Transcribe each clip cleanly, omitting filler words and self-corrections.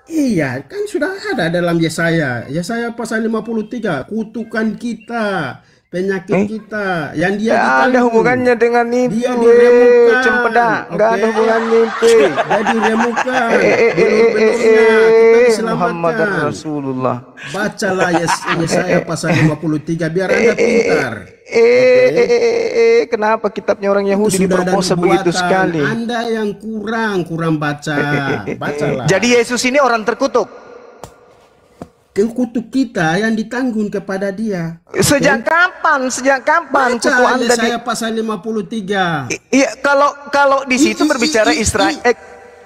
Iya, kan sudah ada dalam Yesaya. Yesaya pasal 53, kutukan kita, penyakit Eh, kita, yang dia nggak ada ditanggung. hubungannya dengan Dia itu, diremukan, cempedak. Nggak oke? ada hubungannya itu. Dia diremukan, belur-belurnya kita Muhammad diselamatkan. Rasulullah. Bacalah Yesaya pasal 53 biar Anda pintar. Oke. Kenapa kitabnya orang Itu Yahudi sudah ada diperkosa begitu nubuatan. sekali? Anda yang kurang baca. Bacalah. Jadi Yesus ini orang terkutuk. Kutuk kita yang ditanggung kepada dia. Sejak kapan? Sejak kapan kutuk Baca Anda di... Yesaya pasal 53. Iya, kalau di situ berbicara Israel.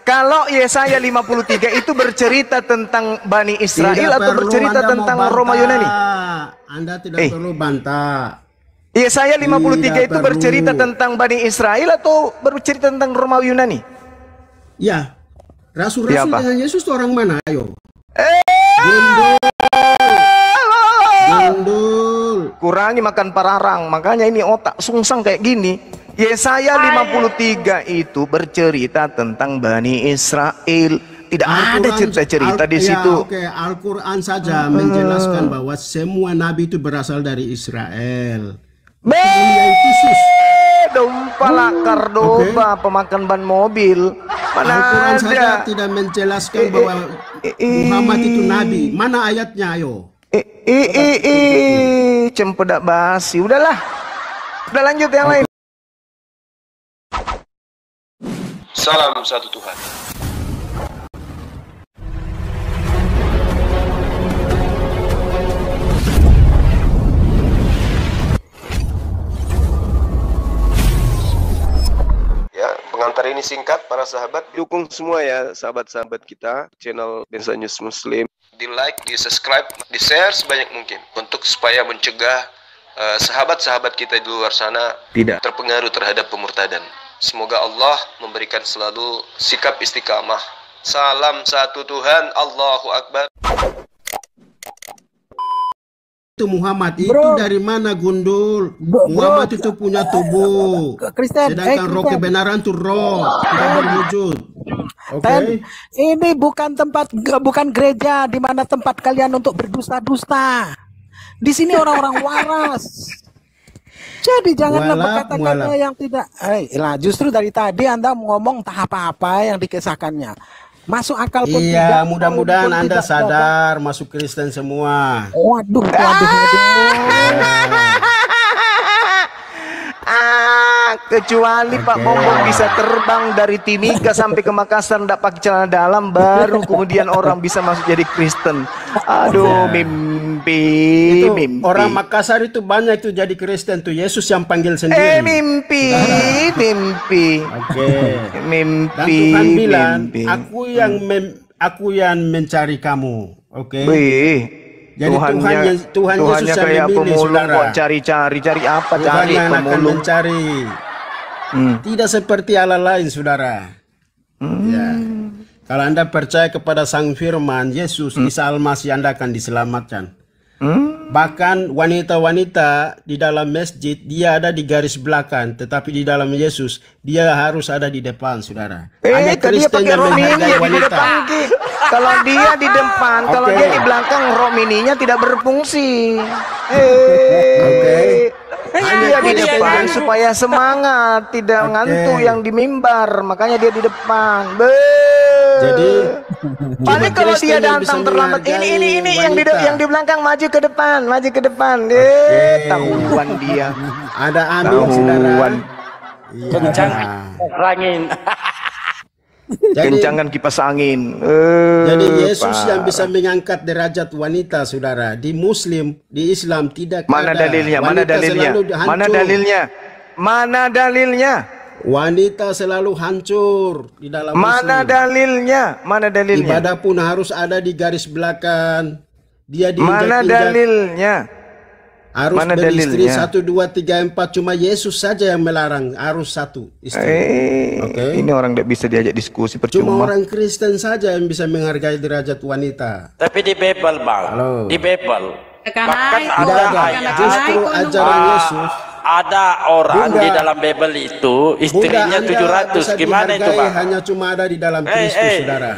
Kalau Yesaya 53 itu bercerita tentang Bani Israel Tidak atau perlu bercerita Anda tentang mau Roma Yunani? bantah. Anda tidak perlu bantah. Yesaya 53 Tidak itu bercerita perlu. tentang Bani Israel atau bercerita tentang Roma Yunani? Ya, rasul-rasul Siapa? dengan Yesus itu orang mana? Ayo. Eh, Gundul. kurangi makan pararang, makanya ini otak sungsang kayak gini. Yesaya 53 itu bercerita tentang Bani Israel. Tidak ada cerita-cerita di situ. Oke, Al-Quran saja menjelaskan bahwa semua nabi itu berasal dari Israel. Mulia itu sus. Dompa lakar domba pemakan ban mobil. Mana Al-Quran saja ada? tidak menjelaskan bahwa Muhammad itu nabi. Mana ayatnya, ayo? Cempedak basi. Udahlah. Udah lanjut yang lain. Salam satu Tuhan. Ya, pengantar ini singkat para sahabat. Dukung semua ya sahabat-sahabat kita channel Densa News Muslim. Di like, di subscribe, di share sebanyak mungkin untuk supaya mencegah sahabat-sahabat kita di luar sana Tidak. terpengaruh terhadap pemurtadan. Semoga Allah memberikan selalu sikap istiqamah. Salam satu Tuhan, Allahu Akbar. Itu Muhammad itu Bro. dari mana, Gundul? Bro. Muhammad itu punya tubuh. Kristen, Sedangkan roh Kristen. kebenaran itu roh, tidak berwujud. Oke. Ten, ini bukan gereja di mana tempat kalian untuk berdusta-dusta. Di sini orang-orang waras. Jadi janganlah berkata-kata yang tidak. Lah justru dari tadi Anda ngomong tak apa-apa yang dikisahkannya. Masuk akal pun tidak. Iya, mudah-mudahan pun Anda tidak. sadar masuk Kristen semua. Waduh. Kecuali Pak Bombong bisa terbang dari Timika sampai ke Makassar tidak pakai celana dalam, baru kemudian orang bisa masuk jadi Kristen. Aduh, mimpi. Itu orang Makassar itu banyak itu jadi Kristen tuh. Yesus yang panggil sendiri. Mimpi. Oke. Dan Mimpi. Tuhan bilang, mimpi. aku yang mencari kamu. Oke. Wih. Jadi Tuhan Yesus yang kayak memilih, pemulung saudara. kok cari apa? Tuhan Cari yang akan pemulung. mencari. Tidak seperti Allah lain, saudara. Ya. Kalau Anda percaya kepada Sang Firman, Yesus, Isa Al-Masih, Anda akan diselamatkan. Bahkan wanita-wanita di dalam masjid, dia ada di garis belakang. Tetapi di dalam Yesus, dia harus ada di depan, saudara. Hanya Dia Kristen pakai yang romini menghargai di wanita. depan. Kalau dia di depan, kalau Oke. dia di belakang, romininya tidak berfungsi. Oke. Dia di depan supaya semangat, tidak Oke. ngantuk yang di mimbar, makanya dia di depan. Jadi paling cuma kalau Kristen dia yang bisa datang terlambat, ini menghargai yang wanita. yang di belakang maju ke depan. Tahuan dia. Ada amin, saudara. Tahuan. Iya. Kencang angin. Kencangan kipas angin. Jadi Yesus yang bisa mengangkat derajat wanita, saudara. Di Muslim, di Islam tidak Mana ada. dalilnya? Mana Wanita dalilnya? selalu hancur. Mana dalilnya? Mana dalilnya? Wanita selalu hancur di dalam Mana Muslim. dalilnya? Mana dalilnya? Ibadah pun harus ada di garis belakang. Dia Mana diinjak-injak. dalilnya? Harus Mana beristri dalilnya? 1, 2, 3, 4. Cuma Yesus saja yang melarang harus 1 istri. Oke. Ini orang tidak bisa diajak diskusi Cuma percuma. orang Kristen saja yang bisa menghargai derajat wanita. Tapi di Bebel, Bang. Halo. Di Bebel. Bahkan Tidak ada. ayat. Justru ajaran Yesus. ada orang Bunda. di dalam Bible itu istrinya Bunda, 700. Anda Gimana bisa itu, Bang? dihargai hanya cuma ada di dalam Kristus, saudara.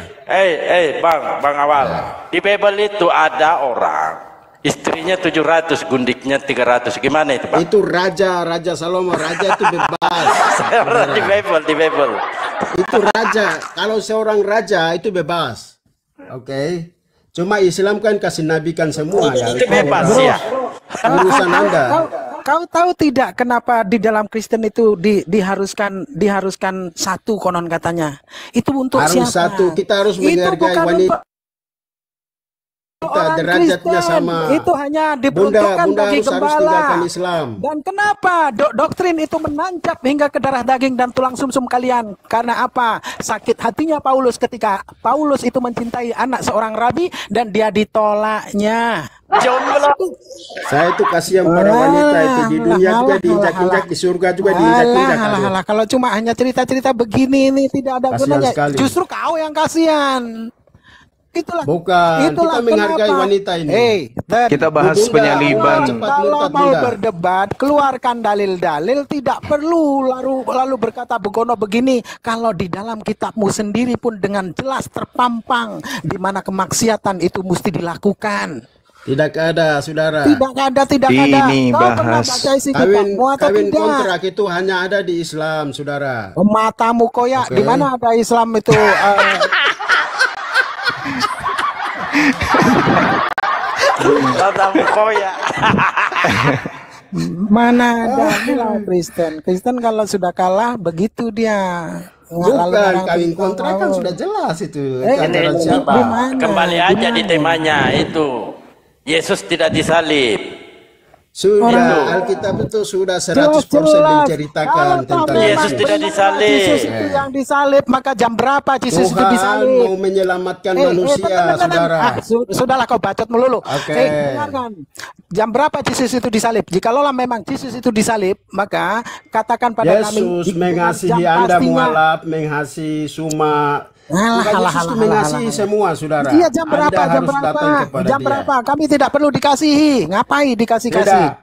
Bang Awal. Di Bible itu ada orang istrinya 700, gundiknya 300. Gimana itu, Bang? Itu Raja Salomo. Raja itu bebas. di Bible. Itu raja. Kalau seorang raja itu bebas. Oke. Cuma Islam kan kasih nabikan semua ya. Itu bebas ya. Urusan Anda. Kau tahu tidak kenapa di dalam Kristen itu diharuskan satu konon katanya? Itu untuk Harus siapa? satu. Kita harus Itu menghargai bukan wanita. untuk orang Derajatnya Kristen. sama. Itu hanya diperuntukkan Bunda bagi harus gembala. tinggalkan Islam. Dan kenapa doktrin itu menancap hingga ke darah daging dan tulang sumsum kalian? Karena apa? Sakit hatinya Paulus ketika Paulus itu mencintai anak seorang rabi dan dia ditolaknya. Saya itu kasihan para wanita itu di dunia juga diinjak-injak, di surga juga diinjak-injak. Alah, kalau cuma hanya cerita-cerita begini ini tidak ada Kasihan gunanya. sekali. Justru kau yang kasihan. Bukan, kita menghargai wanita ini. Kita bahas Bunda, penyaliban. cepat Kalau murtad, mau Bunda. berdebat, keluarkan dalil-dalil, tidak perlu lalu berkata begono begini. Kalau di dalam kitabmu sendiri pun dengan jelas terpampang di mana kemaksiatan itu mesti dilakukan. Tidak ada, saudara. Tidak ada. Ini Kau pernah bahas baca isi kitabmu atau Kawin tidak? kontrak itu hanya ada di Islam, saudara. Matamu koyak, Oke. di mana ada Islam itu? Tatamu koyak. Mana ada inilah Kristen. Kristen kalau sudah kalah begitu dia. Bukan, kawin kontrak kan sudah jelas itu. Itu ajaran Ini, siapa? Gimana? Kembali aja di temanya itu. Yesus tidak disalib. Sudah, Alkitab itu sudah 100% Jelas. menceritakan Kalau tentang memang Yesus tidak benar disalib. Yesus itu yang disalib, maka jam berapa Yesus itu Tuhan disalib? mau menyelamatkan manusia, tenang. saudara. Sudahlah kau bacot melulu. Oke. Dengarkan. Jam berapa Yesus itu disalib? Jikalau memang Yesus itu disalib, maka katakan pada kami. Yesus dengan mengasihi jam Anda pastinya. mualaf, mengasihi suma. Alah, Bukan alah, Yesus alah, itu mengasihi alah. semua, saudara. Iya, jam berapa? Anda Jam harus berapa? datang kepada Jam dia. berapa? Kami tidak perlu dikasihi. Ngapain dikasih-kasih? Tidak.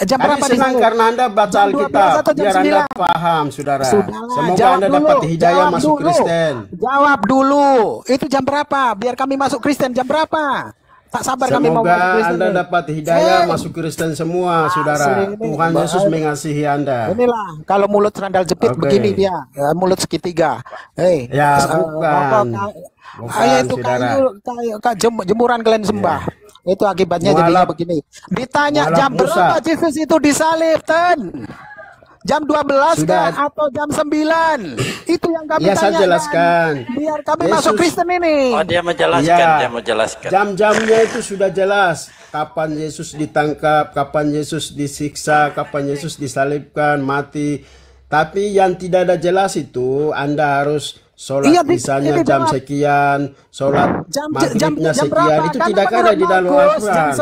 Jam Kami berapa senang disalib? karena Anda baca Jam 12 Alkitab, atau jam biar Anda 9? paham, saudara. Sudahlah, Semoga jawab Anda dulu, dapat hidayah jawab masuk dulu. Kristen. Jawab dulu. Itu jam berapa? Biar kami masuk Kristen. Jam berapa? Tak sabar kami mau masuk Semoga Kristen. Anda dapat hidayah masuk Kristen semua, saudara. ini. Tuhan Yesus mengasihi Anda. Inilah kalau mulut sandal jepit Oke. begini dia, mulut segitiga. Hei, Ya, bukan. Bukan, itu saudara. jemuran kalian sembah. Itu akibatnya jadinya Mualaf. begini. Ditanya Mualaf jam berapa Musa. Yesus itu disalib, Ten? Jam 12 Sudah. kah atau jam 9? Itu yang kami Ya, saya tanyakan. jelaskan. Biar kami Yesus- masuk Kristen ini. Oh, dia menjelaskan, Iya. dia menjelaskan. Jam-jamnya itu sudah jelas. Kapan Yesus ditangkap, kapan Yesus disiksa, kapan Yesus disalibkan, mati. Tapi yang tidak ada jelas itu Anda harus sholat Iya, misalnya ini jam jawab. sekian, sholat maghribnya jam sekian. berapa? Itu Karena tidak ada menurut di dalam Markus, jam Al-Quran.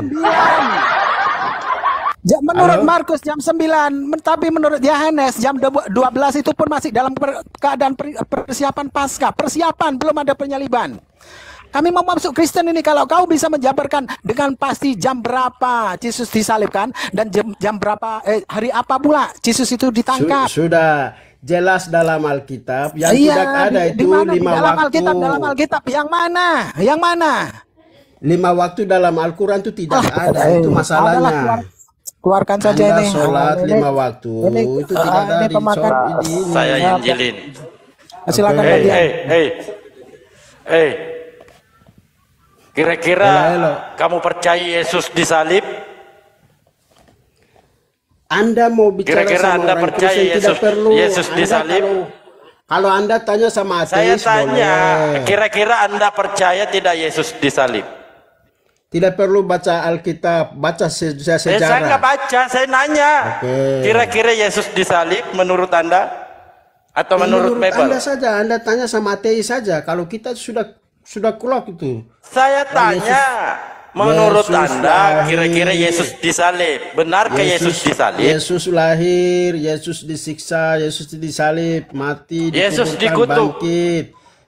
9. Menurut Halo? Markus jam 9, tapi menurut Yohanes jam 12 itu pun masih dalam keadaan persiapan Paskah. Persiapan, belum ada penyaliban. Kami mau masuk Kristen ini, kalau kau bisa menjabarkan dengan pasti jam berapa Yesus disalibkan dan jam berapa hari apa pula Yesus itu ditangkap. Sudah jelas dalam Alkitab. Yang Iya, tidak ada di itu mana? Di 5 dalam waktu. Alkitab, dalam Alkitab yang mana? Yang mana? 5 waktu dalam Al-Quran itu tidak ada. Itu Adalah, masalahnya. keluarkan saja Anda ini. sholat Ini- 5 waktu. ini, Itu tidak ada ini di pemakan. sholat ini. Saya injilin. Silakan Oke. bagian. Hei. Kira-kira Halo. kamu percaya Yesus disalib? Anda mau bicara Kira-kira sama Anda orang percaya Kristen tidak Yesus- perlu. Yesus Anda disalib? Kalau Anda tanya sama Saya ateis tanya, boleh. kira-kira Anda percaya tidak Yesus disalib? Tidak perlu baca Alkitab, baca Saya sejarah. nggak baca, saya nanya. Oke. Kira-kira Yesus disalib menurut Anda? Atau menurut Bible? Anda saja, Anda tanya sama ateis saja. Kalau kita sudah kulak itu. Saya tanya, menurut Yesus Anda lahir. kira-kira Yesus disalib? Benarkah Yesus disalib? Yesus lahir, Yesus disiksa, Yesus disalib, mati, Yesus dikuburkan, dikutuk. bangkit,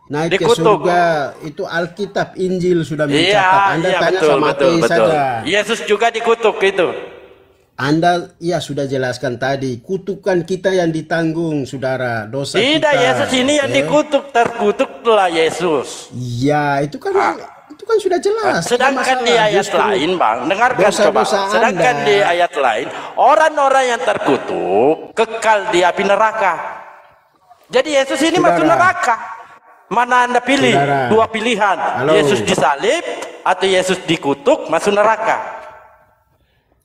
naik ke Dikutuk. surga. Itu Alkitab, Injil sudah mencatat. Iya, Anda iya tanya betul, sama betul, ateis betul. saja. Yesus juga dikutuk itu. Anda ya sudah jelaskan tadi, kutukan kita yang ditanggung, saudara, dosa Tidak, kita. Yesus ini yang dikutuk, terkutuklah Yesus. Ya, itu kan sudah jelas. Sedangkan di ayat lain, Bang, dengarkan coba. dosa-dosa Sedangkan Anda. di ayat lain, orang-orang yang terkutuk kekal di api neraka. Jadi Yesus ini Saudara. masuk neraka. Mana Anda pilih? Saudara. Dua pilihan. Halo. Yesus disalib atau Yesus dikutuk masuk neraka.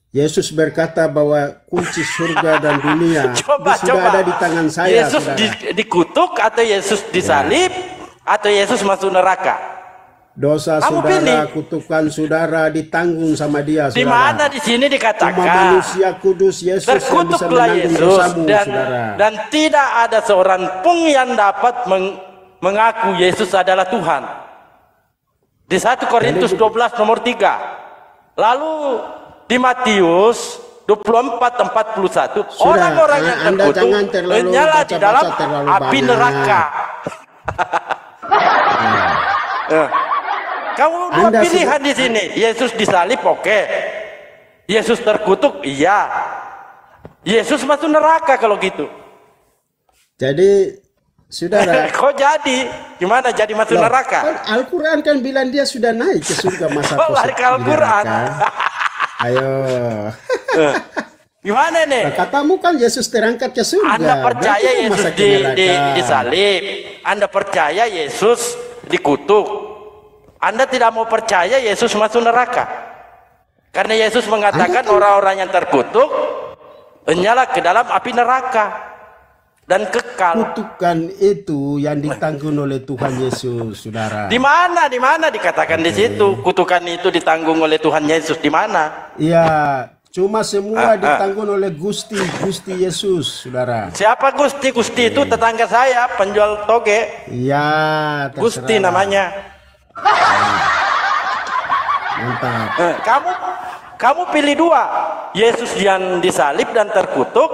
Yesus berkata bahwa kunci surga dan dunia Coba, sudah ada di tangan saya, Yesus saudara. dikutuk atau Yesus disalib atau Yesus masuk neraka? Dosa Kamu saudara, pilih. kutukan saudara ditanggung sama dia, Di saudara. mana di sini Cuma dikatakan manusia kudus Yesus yang bisa terkutuklah menanggung Yesus dosamu, saudara. dan tidak ada seorang pun yang dapat mengaku Yesus adalah Tuhan. Di 1 Korintus 12 nomor 3. Lalu di Matius 24:41 orang-orang yang Anda terkutuk jangan terlalu menyala di dalam baca-baca terlalu api banyak. neraka. Kamu dua Anda pilihan di sini. Yesus disalib, oke. Yesus terkutuk, iya. Yesus masuk neraka kalau gitu. Jadi, saudara, Kok jadi? Gimana jadi masuk loh, neraka? kan Al-Quran kan bilang dia sudah naik ke surga masa Oh, lari ke Al-Quran. Ayo. Gimana nih? Nah, katamu kan Yesus terangkat ke surga. Anda percaya Berarti kan Yesus masa ke neraka. disalib. Anda percaya Yesus dikutuk. Anda tidak mau percaya Yesus masuk neraka. Karena Yesus mengatakan orang-orang yang terkutuk nyala ke dalam api neraka dan kekal. Kutukan itu yang ditanggung oleh Tuhan Yesus, saudara. Di mana dikatakan di situ kutukan itu ditanggung oleh Tuhan Yesus, di mana? Iya, cuma semua ditanggung oleh Gusti Yesus, saudara. Siapa Gusti? Gusti itu tetangga saya, penjual toge. Iya, Gusti terserah. namanya. Mantap. Kamu pilih dua, Yesus yang disalib dan terkutuk.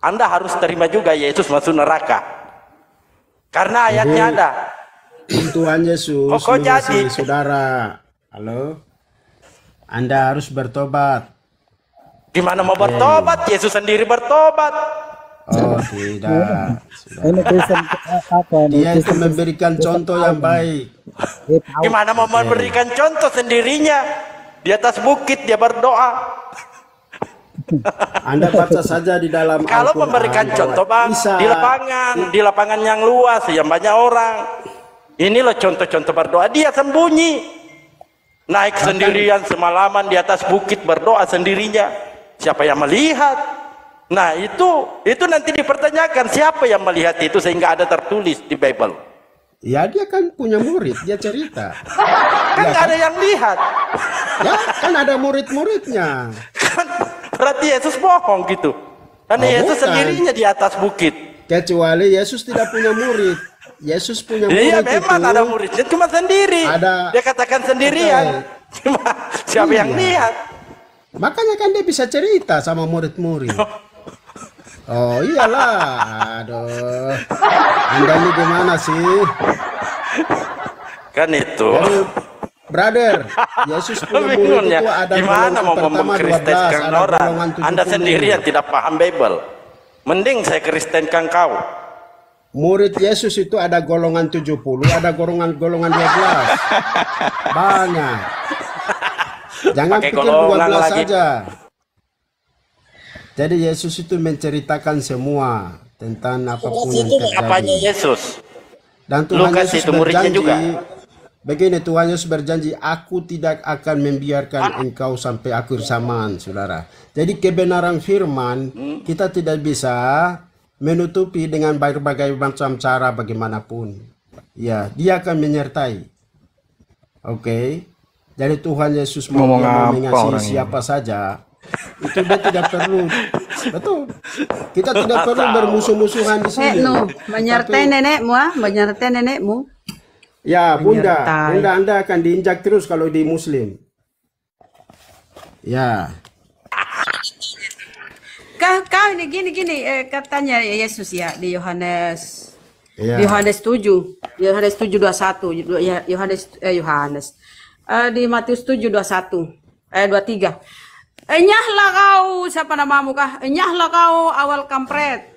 Anda harus terima juga Yesus masuk neraka. Karena ayatnya ada. Tuhan Yesus Kok mengasihi jadi? saudara. Halo? Anda harus bertobat. Gimana mau bertobat? Yesus sendiri bertobat. Oh, tidak. Ini Kristen apa nih? Dia itu memberikan contoh yang baik. Gimana mau memberikan contoh sendirinya? Di atas bukit dia berdoa. Anda baca saja di dalam Kalau Al-Quran memberikan bahwa contoh, Bang, Isa- di lapangan yang luas yang banyak orang. Ini loh contoh-contoh berdoa. Dia sembunyi, naik sendirian semalaman di atas bukit berdoa sendirinya. Siapa yang melihat? Nah itu nanti dipertanyakan siapa yang melihat itu sehingga ada tertulis di Bible. Ya, dia kan punya murid, dia cerita. Kan nggak ada yang lihat. Ya, kan ada murid-muridnya. Kan berarti Yesus bohong gitu. Karena Oh, Yesus bukan. sendirinya di atas bukit. Kecuali Yesus tidak punya murid. Yesus punya murid Iya memang itu. ada muridnya cuma sendiri. Ada- Dia katakan sendirian. Cuma siapa yang Iya. lihat? Makanya kan dia bisa cerita sama murid-murid. Oh iyalah, aduh. Anda ini gimana sih? Kan itu. Jadi, brother, Yesus punya murid Bingungnya. itu ada Gimana golongan mau pertama 12, mengkristenkan ada orang? golongan 70. Anda sendiri yang tidak paham Bible. Mending saya kristenkan kau. Murid Yesus itu ada golongan 70, ada golongan 12. Banyak. Jangan Pakai pikir golongan 12 lagi. saja. Jadi Yesus itu menceritakan semua tentang apapun yang Apanya terjadi. Yesus? Dan Tuhan Lukas Yesus itu muridnya berjanji, juga. begini Tuhan Yesus berjanji, aku tidak akan membiarkan engkau sampai akhir zaman, saudara. Jadi kebenaran firman kita tidak bisa menutupi dengan berbagai macam cara bagaimanapun. Ya, dia akan menyertai. Oke. Jadi Tuhan Yesus mau Ngomong apa mengasihi orang ini? siapa saja. Itu dia tidak perlu. Betul. Kita tidak perlu bermusuh-musuhan di sini. Nu, menyertai Tapi- nenekmu, menyertai nenekmu. Ya, Bunda, Menyertai. Bunda Anda akan diinjak terus kalau di Muslim. Ya, Kau ini gini, katanya Yesus ya di Yohanes ya. di Yohanes 7, Yohanes 7:21, Yohanes di Matius 7:21, 23. Enyahlah kau, siapa namamu kah? Enyahlah kau awal kampret.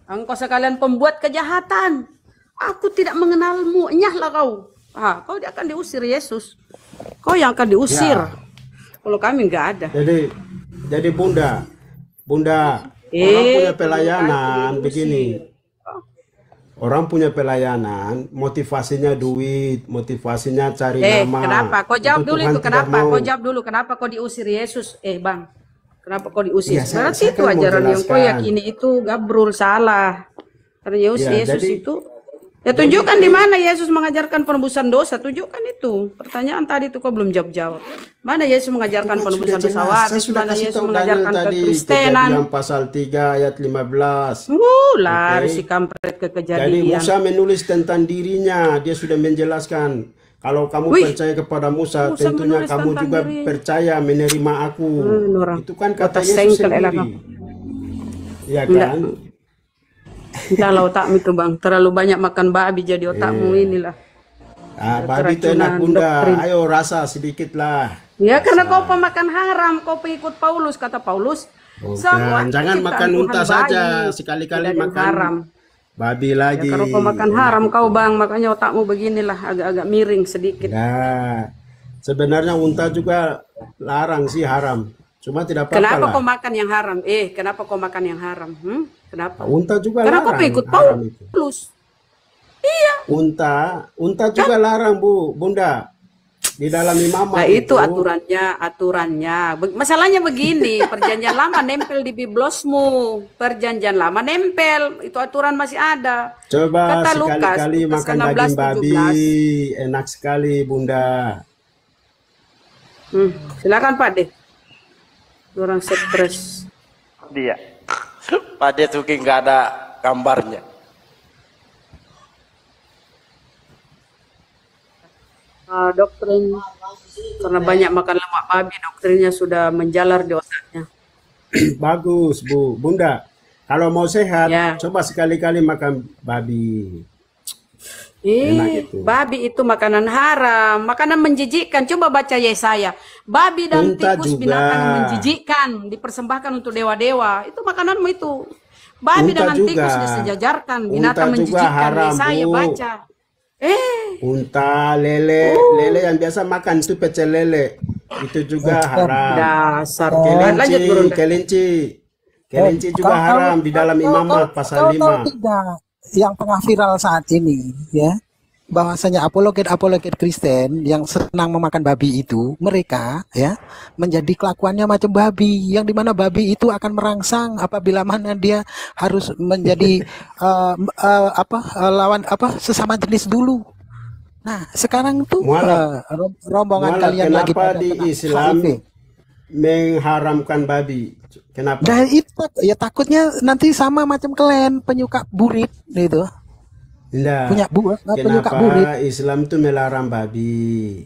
Engkau sekalian pembuat kejahatan. Aku tidak mengenalmu, enyahlah kau. Kau akan diusir Yesus. Kau yang akan diusir. Ya. Kalau kami nggak ada. Jadi Bunda, orang punya pelayanan begini. Orang punya pelayanan, motivasinya duit, motivasinya cari nama. Kenapa? Kau jawab dulu Tuhan itu kenapa? mau. Kau jawab dulu kenapa kau diusir Yesus? Bang, kenapa kau diusir? Ya, saya Berarti itu kan mau ajaran yang kau jelaskan. yakini itu gabrul salah. Karena Yesus Ya, jadi- itu. Ya tunjukkan di mana Yesus mengajarkan penebusan dosa. Tunjukkan itu. Pertanyaan tadi itu kau belum jawab. Mana Yesus mengajarkan penebusan Sudah dosa jelas. waris? Saya sudah Mana kasih Yesus tahu mengajarkan Daniel tadi, kekristenan? Kejadian pasal 3 ayat 15. Lari Oke. si kampret ke Jadi kejadian. Musa menulis tentang dirinya, dia sudah menjelaskan. Kalau kamu Wih, percaya kepada Musa, Musa tentunya menulis kamu tentang juga dirinya. percaya menerima aku. Orang. Itu kan kata Kota Yesus sengkel elah sendiri. Ya Enggak. kan? Entahlah otakmu itu bang, terlalu banyak makan babi jadi otakmu inilah. Babi itu enak Keracunan Bunda. doktrin. Ayo rasa sedikit lah. Ya karena kau pemakan haram, kau pengikut Paulus, kata Paulus. Semua Jangan ciptaan makan Tuhan unta baik, saja, sekali-kali tidak ada yang makan haram. babi Ya, lagi. kalau pemakan haram kau bang, makanya otakmu beginilah agak-agak miring sedikit. Nah, sebenarnya unta juga larang sih haram. Cuma tidak apa-apa Kenapa lah. kau makan yang haram? Kenapa kau makan yang haram? Kenapa? Unta juga Karena kau larang. pengikut haram itu. Paulus. Unta juga larang Bunda. Di dalam imamah Nah itu aturannya. Masalahnya begini, perjanjian lama nempel di biblosmu, perjanjian lama nempel, itu aturan masih ada. Coba Kata Lukas, sekali-kali Lukas makan daging 16, babi, 17. enak sekali Bunda. Silakan Pak De. Orang stres. Dia. Pak dia suki nggak ada gambarnya. Doktrin karena banyak makan lemak babi, doktrinnya sudah menjalar di otaknya. Bagus Bunda. Kalau mau sehat, Ya. coba sekali-kali makan babi. Enak itu. Babi itu makanan haram, makanan menjijikkan. Coba baca Yesaya. Babi dan Unta tikus juga. binatang yang menjijikkan, dipersembahkan untuk dewa-dewa. Itu makananmu itu. Babi Unta dengan juga. tikus disejajarkan, Unta binatang juga menjijikkan. haram, Yesaya Bu. baca. Unta, lele yang biasa makan itu pecel lele. Itu juga haram. Dasar. Lanjut Guru. Kelinci juga haram di dalam imamah pasal 5. Tidak yang tengah viral saat ini ya, bahwasanya apologet Kristen yang senang memakan babi itu, mereka ya menjadi kelakuannya macam babi, yang dimana babi itu akan merangsang apabila mana dia harus menjadi lawan sesama jenis dulu. Nah sekarang tuh rombongan kalian lagi Kenapa pada di kena Islam HIV. mengharamkan babi? Kenapa? Nah itu ya takutnya nanti sama macam kalian penyuka burit gitu. Enggak. Penyuka Kenapa burit. Islam itu melarang babi?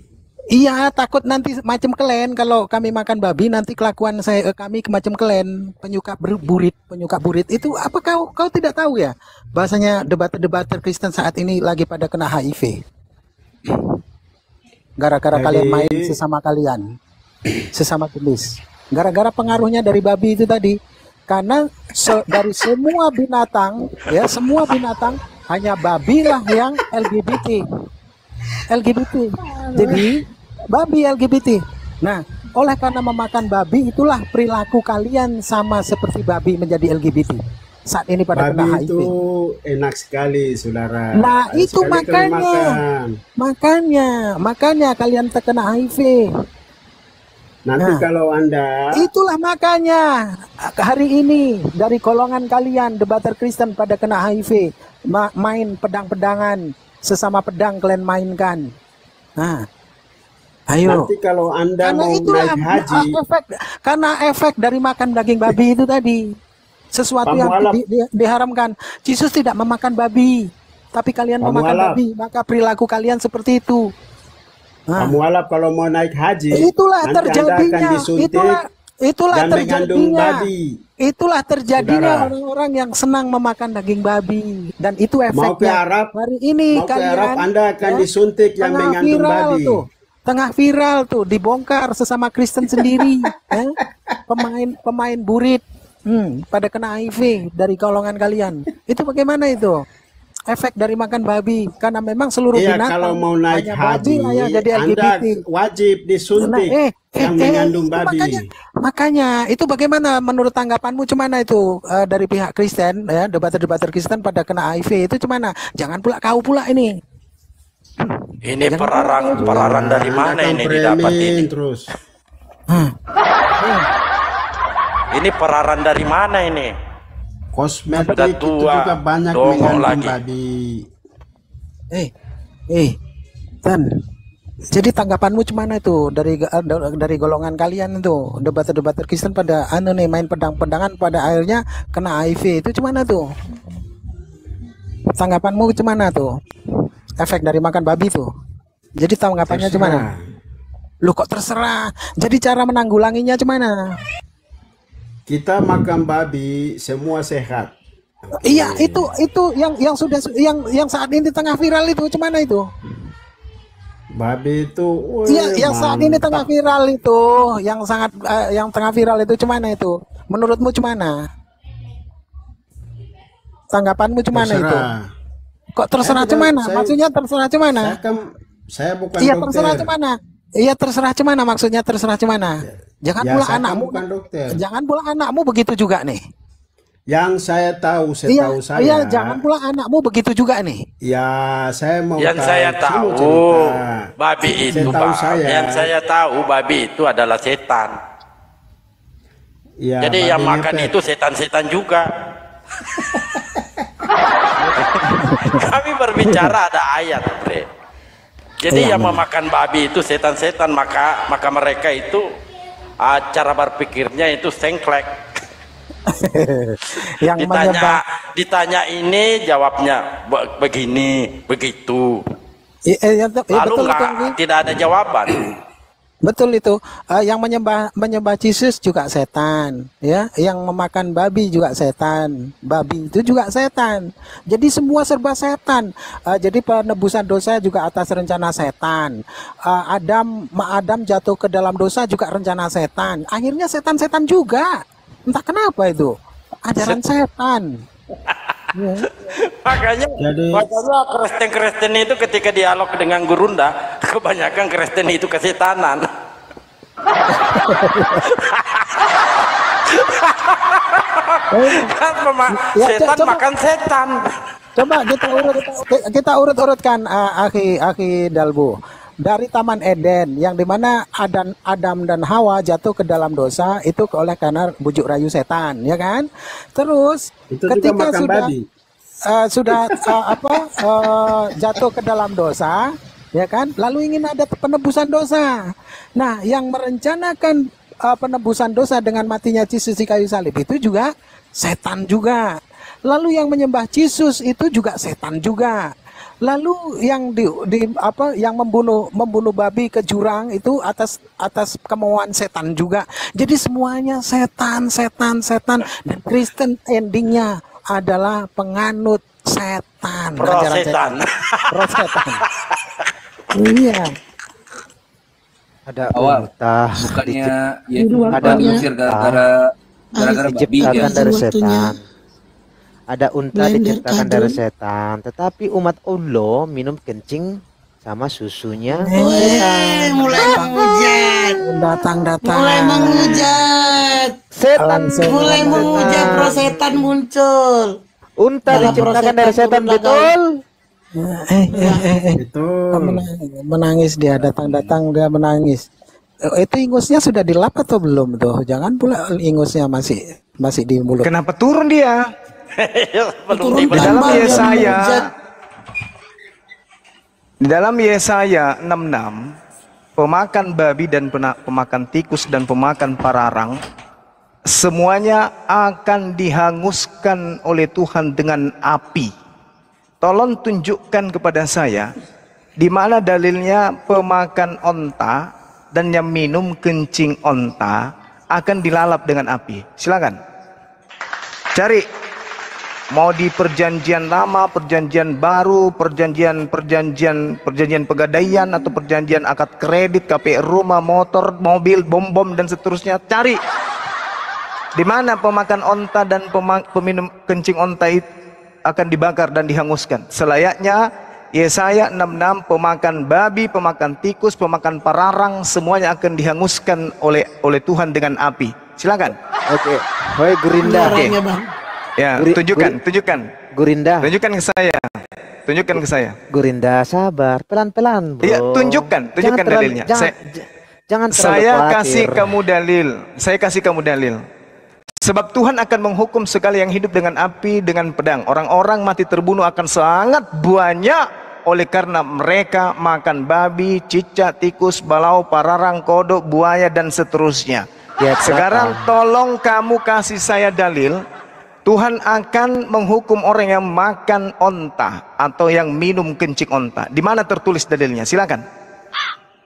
Iya, takut nanti macam kalian kalau kami makan babi nanti kelakuan kami macam kalian penyuka burit itu apa kau tidak tahu ya? Bahasanya debater Kristen saat ini lagi pada kena HIV. Gara-gara kalian main sesama kalian, sesama jenis. Gara-gara pengaruhnya dari babi itu tadi. Karena dari semua binatang, ya semua binatang hanya babi lah yang LGBT. Jadi babi LGBT. Nah, oleh karena memakan babi itulah perilaku kalian sama seperti babi menjadi LGBT. Saat ini pada kena Babi HIV. itu enak sekali, saudara. Nah, Sekali itu kali makan. makanya kalian terkena HIV. Nanti Nah. kalau Anda Itulah makanya hari ini dari golongan kalian debater Kristen pada kena HIV, main pedang-pedangan, sesama pedang kalian mainkan. Nah, ayo. nanti kalau Anda Karena mau itulah naik haji, karena efek dari makan daging babi itu tadi. Sesuatu yang Pamualap. diharamkan. Yesus tidak memakan babi, tapi kalian memakan Pamualap. babi, maka perilaku kalian seperti itu. Nah, kamu alap kalau mau naik haji, itulah nanti Anda akan terjadinya. disuntik Itulah dan mengandung terjadinya. babi. Itulah terjadinya Saudara. orang-orang yang senang memakan daging babi, dan itu Mau ke efeknya. Arab, Hari ini mau ke kalian Arab Anda akan ya, disuntik yang tengah mengandung viral babi. tuh, tengah viral tuh, dibongkar sesama Kristen sendiri. Ya. pemain burit pada kena HIV dari golongan kalian. Itu bagaimana itu? Efek dari makan babi, karena memang seluruh Iya, binatang kalau mau naik hanya babi haji, lah ya jadi Anda LGBT. wajib disuntik yang mengandung itu babi. makanya itu bagaimana menurut tanggapanmu cemana itu dari pihak Kristen ya, debater-debater Kristen pada kena HIV itu cemana? Jangan pula kau pula ini. Ini peraran dari mana Anda ini kan didapat premin ini? terus. Ini peraran dari mana ini? Kosmetik Sudah itu tua, juga banyak dongeng mengandung lagi. babi. Tan. Jadi tanggapanmu cemana itu dari golongan kalian itu debater-debater Kristen pada main pedang-pedangan pada akhirnya kena HIV itu cemana tuh? Tanggapanmu cemana tuh? Efek dari makan babi tuh. Jadi tanggapannya cemana? Lu kok terserah? Jadi cara menanggulanginya cemana? Kita makan babi semua sehat. Iya, itu yang sudah yang saat ini tengah viral itu cemana itu? Babi itu, Iya, yang saat ini tengah viral itu, yang tengah viral itu cemana itu? Menurutmu cemana? Tanggapanmu cemana itu? Kok terserah cemana? Maksudnya terserah cemana? Saya bukan Iya, dokter. terserah cemana? Iya, terserah cemana? Maksudnya terserah cemana? Jangan Ya, pula saya anakmu, bukan dokter. jangan pula anakmu begitu juga nih. Yang saya tahu, Iya, saya. iya, jangan pula anakmu begitu juga nih. Ya, saya mau Yang saya tahu babi itu, yang saya tahu babi itu adalah setan. Ya, Jadi yang babi makan ngepet. itu setan-setan juga. Kami berbicara ada ayat, Bre. Jadi yang memakan babi itu setan-setan, maka mereka itu cara berpikirnya itu sengklek. Yang menyembah ditanya ini jawabnya begini begitu, lalu tidak ada jawaban. Betul itu. Yang menyembah Yesus juga setan, ya. Yang memakan babi juga setan. Babi itu juga setan. Jadi semua serba setan. Jadi penebusan dosa juga atas rencana setan. Adam jatuh ke dalam dosa juga rencana setan. Akhirnya setan-setan juga. Entah kenapa itu. Ajaran setan. Ya. Makanya Kristen itu ketika dialog dengan Gurunda, kebanyakan Kristen itu kesetanan. Setan makan setan. Coba kita urut-urutkan Akhi Dalbu. Dari Taman Eden yang dimana Adam dan Hawa jatuh ke dalam dosa itu oleh karena bujuk rayu setan, ya kan? Terus Itu ketika juga makan sudah babi. jatuh ke dalam dosa, ya kan? Lalu ingin ada penebusan dosa. Nah, yang merencanakan penebusan dosa dengan matinya Yesus di kayu salib itu juga setan juga. Lalu yang menyembah Yesus itu juga setan juga. Lalu yang yang membunuh babi ke jurang itu atas kemauan setan juga. Jadi semuanya setan dan Kristen endingnya adalah penganut setan. Pro setan. Pro setan. Iya. Ada unta bukannya ada diusir gara-gara babi ya. diciptakan dari setan. Ada unta diciptakan dari setan, tetapi umat Allah minum kencing sama susunya setan. Mulai menghujat. Datang. Mulai menghujat. Setan Mulai menghujat, pro setan muncul. unta diciptakan dari setan, betul? Itu Menangis dia, datang dia menangis. Itu ingusnya sudah dilap atau belum tuh? Jangan pula ingusnya masih di mulut. Kenapa turun dia? Belum Di dalam Yesaya, di dalam Yesaya 66, pemakan babi dan pemakan tikus dan pemakan pararang semuanya akan dihanguskan oleh Tuhan dengan api. Tolong tunjukkan kepada saya di mana dalilnya pemakan onta dan yang minum kencing onta akan dilalap dengan api. Silakan cari. Mau di perjanjian lama, perjanjian baru, perjanjian pegadaian atau perjanjian akad kredit, KPR rumah, motor, mobil, bom dan seterusnya. Cari Di mana pemakan onta dan peminum kencing onta itu akan dibakar dan dihanguskan. Selayaknya Yesaya 66, pemakan babi, pemakan tikus, pemakan pararang, semuanya akan dihanguskan oleh Tuhan dengan api. Silakan. Oke. Hoi Gurinda. Oke. Ya, tunjukkan. Gurinda. Tunjukkan ke saya. Tunjukkan ke saya. Gurinda, sabar, pelan-pelan, bro. Iya, tunjukkan dalilnya. Jangan saya kasih kamu dalil. Saya kasih kamu dalil. Sebab Tuhan akan menghukum segala yang hidup dengan api, dengan pedang. Orang-orang mati terbunuh akan sangat banyak oleh karena mereka makan babi, cicak, tikus, balau, pararang, kodok, buaya, dan seterusnya. Ya, sekarang tolong kamu kasih saya dalil. Tuhan akan menghukum orang yang makan onta atau yang minum kencing onta. Di mana tertulis dalilnya? Silakan.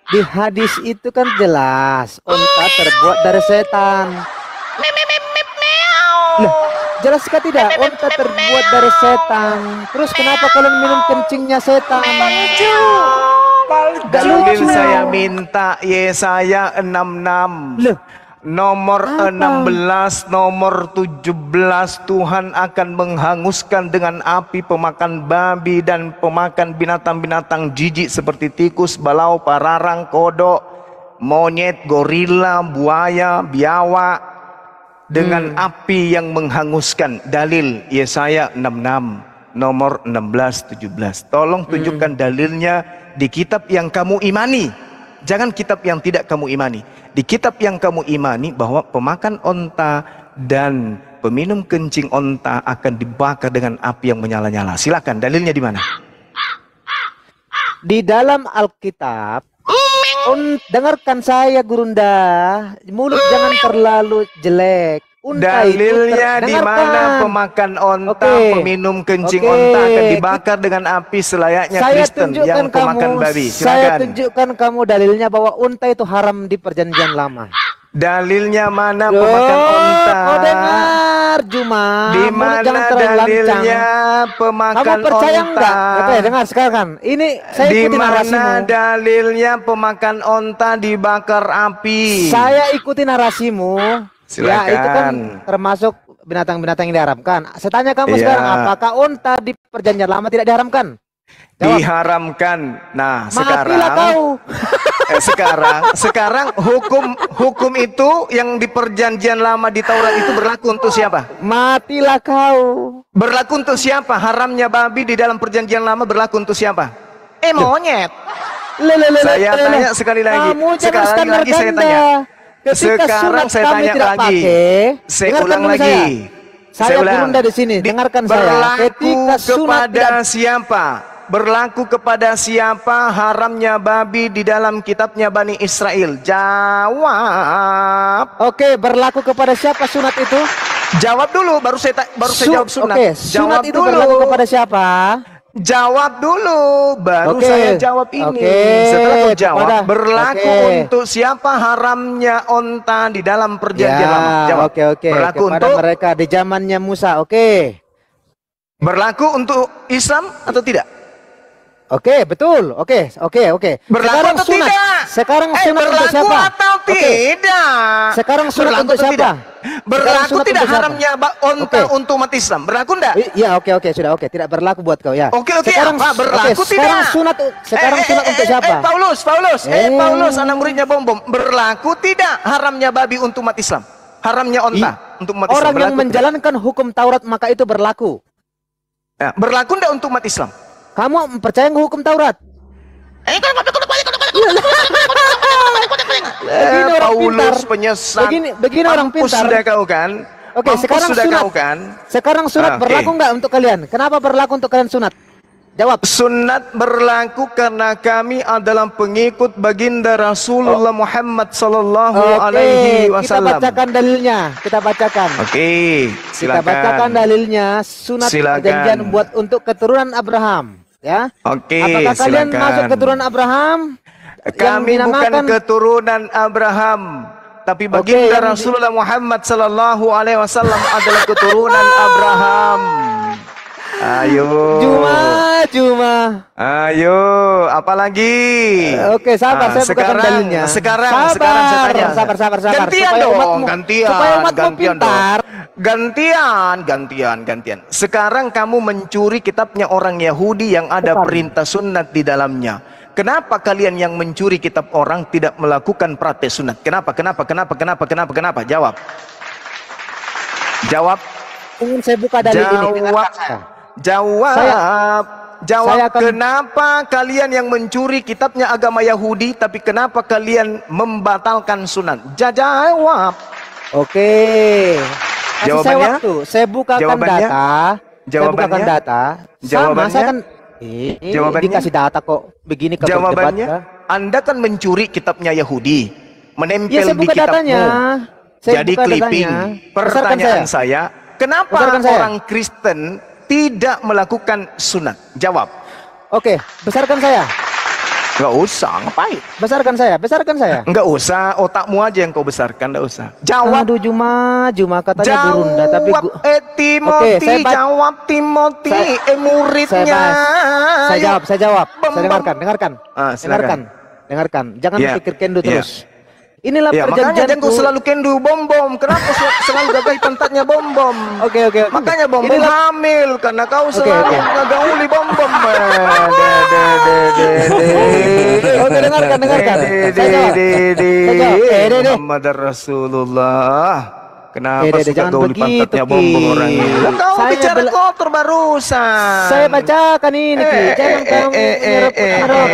Di hadis itu kan jelas, onta terbuat dari setan. Loh, jelas sekali tidak? Onta terbuat dari setan. Terus kenapa kalian minum kencingnya setan? Gak Dalil lucu. saya minta Yesaya 66. Loh, Nomor apa? 16, nomor 17, Tuhan akan menghanguskan dengan api pemakan babi dan pemakan binatang-binatang jijik seperti tikus, balau, pararang, kodok, monyet, gorila, buaya, biawak dengan api yang menghanguskan. Dalil Yesaya 66, nomor 16, 17. Tolong tunjukkan dalilnya di kitab yang kamu imani. Jangan kitab yang tidak kamu imani. Di kitab yang kamu imani bahwa pemakan onta dan peminum kencing onta akan dibakar dengan api yang menyala-nyala. Silakan, dalilnya di mana? di dalam Alkitab, dengarkan saya Gurunda, mulut jangan terlalu jelek. Unta Dalilnya itu di mana pemakan onta, peminum kencing onta akan dibakar dengan api selayaknya Kristen yang pemakan babi. Silakan. Saya tunjukkan kamu dalilnya bahwa unta itu haram di perjanjian lama. Dalilnya mana pemakan onta? Kau dengar Juma? Di mana dalilnya pemakan onta? Kamu percaya enggak? Oke, dengar sekarang. Ini saya di ikuti mana narasimu. dalilnya pemakan onta dibakar api? Saya ikuti narasimu. Silakan. Ya, itu kan termasuk binatang-binatang yang diharamkan. Saya tanya kamu Iya. sekarang, apakah unta di perjanjian lama tidak diharamkan? Jawab. Diharamkan. Nah, Matilah kau. sekarang hukum itu yang di perjanjian lama di Taurat itu berlaku untuk siapa? Matilah kau. Berlaku untuk siapa? Haramnya babi di dalam perjanjian lama berlaku untuk siapa? Monyet. Saya tanya sekali lagi. Sekali lagi saya tanya. Sekarang saya tanya lagi. Saya ulang lagi. Saya Gurunda di sini. Dengarkan saya. Berlaku sunat kepada siapa? Berlaku kepada siapa haramnya babi di dalam kitabnya Bani Israel? Jawab. Oke, berlaku kepada siapa sunat itu? Jawab dulu, baru saya jawab sunat. Oke, sunat Jawab itu dulu. berlaku kepada siapa? Jawab dulu, baru Oke. saya jawab ini. Oke. Setelah kau jawab, Kepada- berlaku Oke. untuk siapa haramnya onta di dalam perjanjian lama? Ya, Jawab. oke. Berlaku Kepada untuk mereka di zamannya Musa. Oke. berlaku untuk Islam atau tidak? Oke, betul. Oke. Berlaku Sekarang atau sunat. tidak? Sekarang sunat untuk berlaku siapa? atau Oke. tidak? Sekarang sunat Berlaku untuk atau siapa? tidak? Berlaku sunat tidak untuk siapa? haramnya onta Oke. untuk umat Islam? Berlaku enggak? Iya, oke, sudah oke. Tidak berlaku buat kau ya. Oke, Sekarang apa? Berlaku oke, sekarang tidak? sunat untuk siapa? Paulus, anak muridnya Bom. Berlaku tidak haramnya babi untuk umat Islam? Haramnya onta untuk umat Islam? Orang yang Berlaku tidak? menjalankan hukum Taurat maka itu berlaku. Ya, berlaku enggak untuk umat Islam? Kamu percaya nggak hukum Taurat? Begini orang pintar. Paulus penyesat. Begini orang Mampus pintar. sudah kau kan? Oke, Mampus sekarang sudah sunat. kau kan? Sekarang sunat Oke. berlaku nggak untuk kalian? Kenapa berlaku untuk kalian sunat? Jawab. Sunat berlaku karena kami adalah pengikut baginda Rasulullah Muhammad sallallahu alaihi Kita wasallam. bacakan dalilnya. Kita bacakan. Oke, Kita silakan. bacakan dalilnya. Sunat Silakan. perjanjian buat untuk keturunan Abraham. Ya. Oke, Apakah kalian silakan. masuk keturunan Abraham? Kami Yang bukan dinamakan- keturunan Abraham, tapi baginda yang Rasulullah Muhammad sallallahu alaihi wasallam adalah keturunan Abraham. Ayo. Cuma. Ayo, apalagi? Oke, sabar, saya bukakan dalilnya. Sekarang saya tanya. Sabar. Gantian Supaya dong, umatmu- gantian. supaya umatmu Gantian pintar. dong. Gantian. Sekarang kamu mencuri kitabnya orang Yahudi yang ada perintah sunat di dalamnya. Kenapa kalian yang mencuri kitab orang tidak melakukan praktek sunat? Kenapa? Jawab. Ingin saya buka dalil ini. Dengarkan saya. Jawab kenapa kalian yang mencuri kitabnya agama Yahudi tapi kenapa kalian membatalkan sunat? Jawab. Oke. Kasih saya Jawabannya? waktu. Saya bukakan Jawabannya? data. Saya bukakan data. Jawabannya? Sama, saya kan Jawabannya? dikasih data kok. Begini kalau Jawabannya, berdebat, Anda kan mencuri kitabnya Yahudi, menempel Iya, saya di buka kitabmu. datanya. Saya Jadi buka clipping. datanya. Pertanyaan saya, kenapa Besarkan saya. orang Kristen tidak melakukan sunat? Jawab. Oke, besarkan saya. Nggak usah, ngapain? Besarkan saya. Nggak usah, otakmu aja yang kau besarkan, nggak usah. Jawab. Aduh, Juma katanya burunda tapi Timothy, Oke, jawab Timothy, muridnya. Saya jawab. Saya dengarkan. Silakan. Dengarkan. Jangan Ya, pikir kendo ya. terus. Inilah Ya, makanya jangan kau perjanjianku. selalu kendu bom. Kenapa selalu gagai pantatnya bom? Oke. Makanya bom Inilah- hamil karena kau selalu oke. ngagauli bom. Oke, dengarkan. Saya jawab. Muhammad Rasulullah. Kenapa Dede, suka jangan gauli begitu, pantatnya bom orang Ki. ini? Kau Saya bicara kotor barusan. Saya bacakan ini, Ki. Jangan kamu menyerap.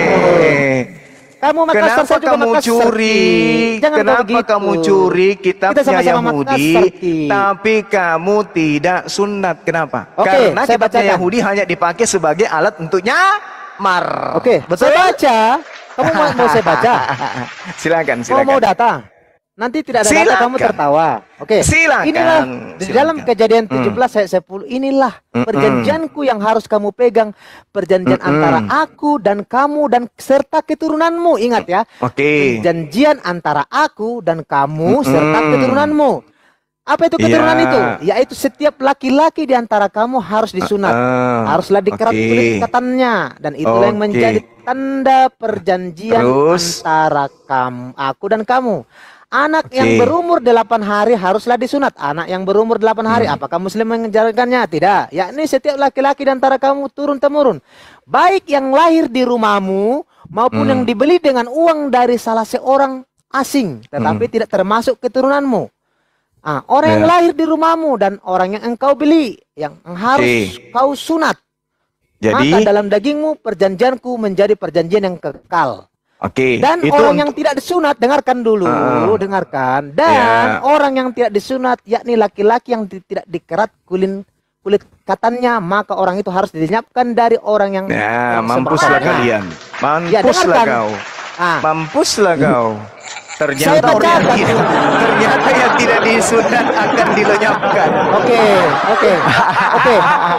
Kamu Makassar, Kenapa saya juga kamu Makassar, curi? Ki. Jangan Kenapa begitu. kamu curi Kita kitabnya sama-sama Yahudi, Makassar, Ki. tapi kamu tidak sunat? Kenapa? Oke, Karena saya kitabnya bacakan. Yahudi hanya dipakai sebagai alat untuk nyamar. Oke, betul. saya baca. Kamu mau saya baca? Silakan. Mau datang? Nanti tidak ada data Silakan. kamu tertawa. Oke. Silakan. Inilah di dalam Silakan. Kejadian 17 ayat 10 inilah perjanjianku yang harus kamu pegang, perjanjian antara aku dan kamu dan serta keturunanmu. Ingat ya. Oke. Perjanjian antara aku dan kamu serta keturunanmu. Apa itu keturunan Ya. itu? Yaitu setiap laki-laki di antara kamu harus disunat. Haruslah dikerat oke. kulit ikatannya dan itulah yang Oke. menjadi tanda perjanjian Terus? antara aku dan kamu. Anak Oke. yang berumur 8 hari haruslah disunat. Anak yang berumur 8 hari, apakah muslim mengajarkannya? Tidak. Yakni setiap laki-laki di antara kamu turun-temurun, baik yang lahir di rumahmu maupun yang dibeli dengan uang dari salah seorang asing, tetapi tidak termasuk keturunanmu. Orang yang lahir di rumahmu dan orang yang engkau beli, yang harus kau sunat. Jadi, Maka dalam dagingmu perjanjianku menjadi perjanjian yang kekal. oke. Dan Itu orang untuk- yang tidak disunat, dengarkan dulu, dengarkan. Dan Ya. orang yang tidak disunat, yakni laki-laki yang tidak dikerat kulit katannya, maka orang itu harus dilenyapkan dari orang yang Ya, yang mampuslah sebelahnya. kalian. Ya, Mampuslah dengarkan. kau. Ah. Mampuslah kau. Saya Ternyata orang bacakan. ternyata yang tidak disunat akan dilenyapkan. Oke.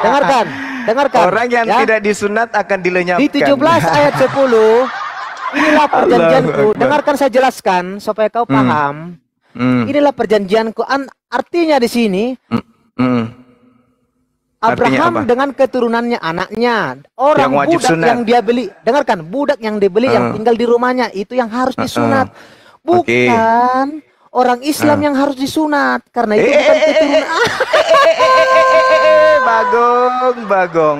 Dengarkan. Orang yang ya. tidak disunat akan dilenyapkan. Di 17 ayat 10, inilah perjanjianku. Dengarkan saya jelaskan supaya kau paham. Inilah perjanjianku. Artinya di sini Abraham apa? dengan keturunannya, anaknya, orang Yang wajib budak sunat. yang dia beli. Dengarkan, budak yang dibeli yang tinggal di rumahnya itu yang harus disunat. Bukan orang Islam yang harus disunat karena itu bukan keturunan. Bagong.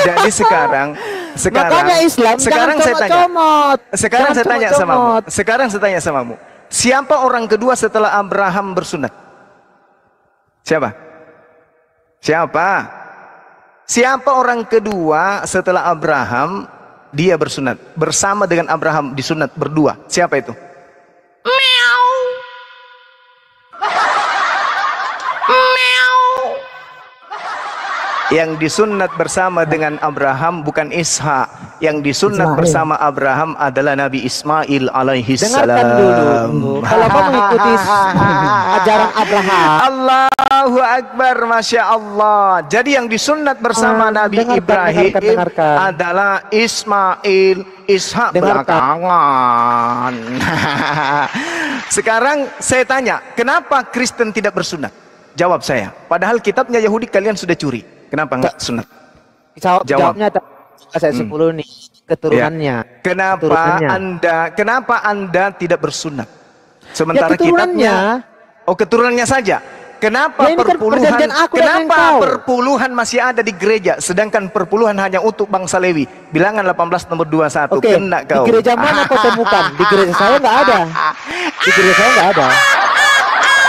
Jadi sekarang Makanya Islam sekarang jangan saya tanya. comot-comot. Sekarang Jangan saya tanya comot-comot. samamu. Sekarang saya tanya samamu. Siapa orang kedua setelah Abraham bersunat? Siapa? Siapa orang kedua setelah Abraham dia bersunat bersama dengan Abraham disunat berdua? Siapa itu? Yang disunat bersama dengan Abraham bukan Ishak. Yang disunat bersama Abraham adalah Nabi Ismail alaihi salam. Dengarkan dulu. Kalau kau mengikuti ajaran Abraham, Allahu Akbar, Masya Allah. Jadi yang disunat bersama Nabi Ibrahim dengarkan. adalah Ismail, Ishak belakangan. Sekarang saya tanya, kenapa Kristen tidak bersunat? Jawab saya. Padahal kitabnya Yahudi kalian sudah curi. Kenapa enggak sunat? Jawab. Jawabnya ayat 10 nih, keturunannya. Ya. Kenapa Anda tidak bersunat? Sementara Ya, keturunannya. keturunannya saja. Kenapa Ya, ini kan perjanjian aku dan kenapa engkau. perpuluhan masih ada di gereja sedangkan perpuluhan hanya untuk bangsa Lewi? Bilangan 18 nomor 21. Oke, Kena di kau. gereja mana kau temukan? Di gereja saya nggak ada. Di gereja saya nggak ada.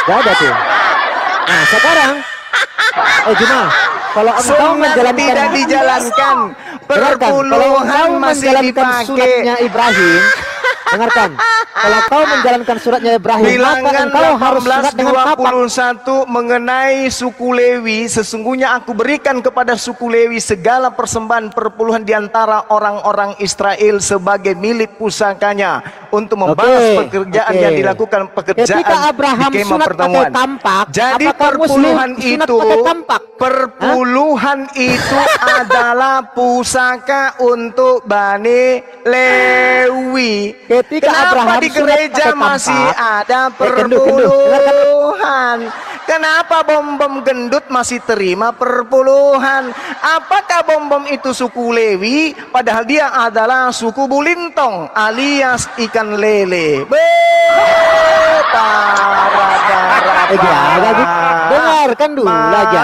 Nggak ada tuh. Nah sekarang, Juma, kalau engkau Sunat menjalankan tidak dijalankan. Dengarkan, kalau Perpuluhan engkau masih menjalankan dipakai. suratnya Ibrahim, dengarkan, kalau kau menjalankan suratnya Ibrahim, maka Bilangan engkau harus sunat dengan apa? 18:21 mengenai suku Lewi, sesungguhnya aku berikan kepada suku Lewi segala persembahan perpuluhan di antara orang-orang Israel sebagai milik pusakanya untuk membalas pekerjaan yang dilakukan pekerjaan Ketika Abraham di kemah sunat pertemuan. pakai tampak, Jadi apakah perpuluhan Muslim sunat itu pakai tampak? itu adalah pusaka untuk Bani Lewi. Ketika Kenapa Abraham di sunat gereja pakai masih tampak? ada Gendut. perpuluhan? Kenapa bom-bom gendut masih terima perpuluhan? Apakah bom-bom itu suku Lewi? Padahal dia adalah suku Bulintong alias ikan lele. Dengarkan dulu aja.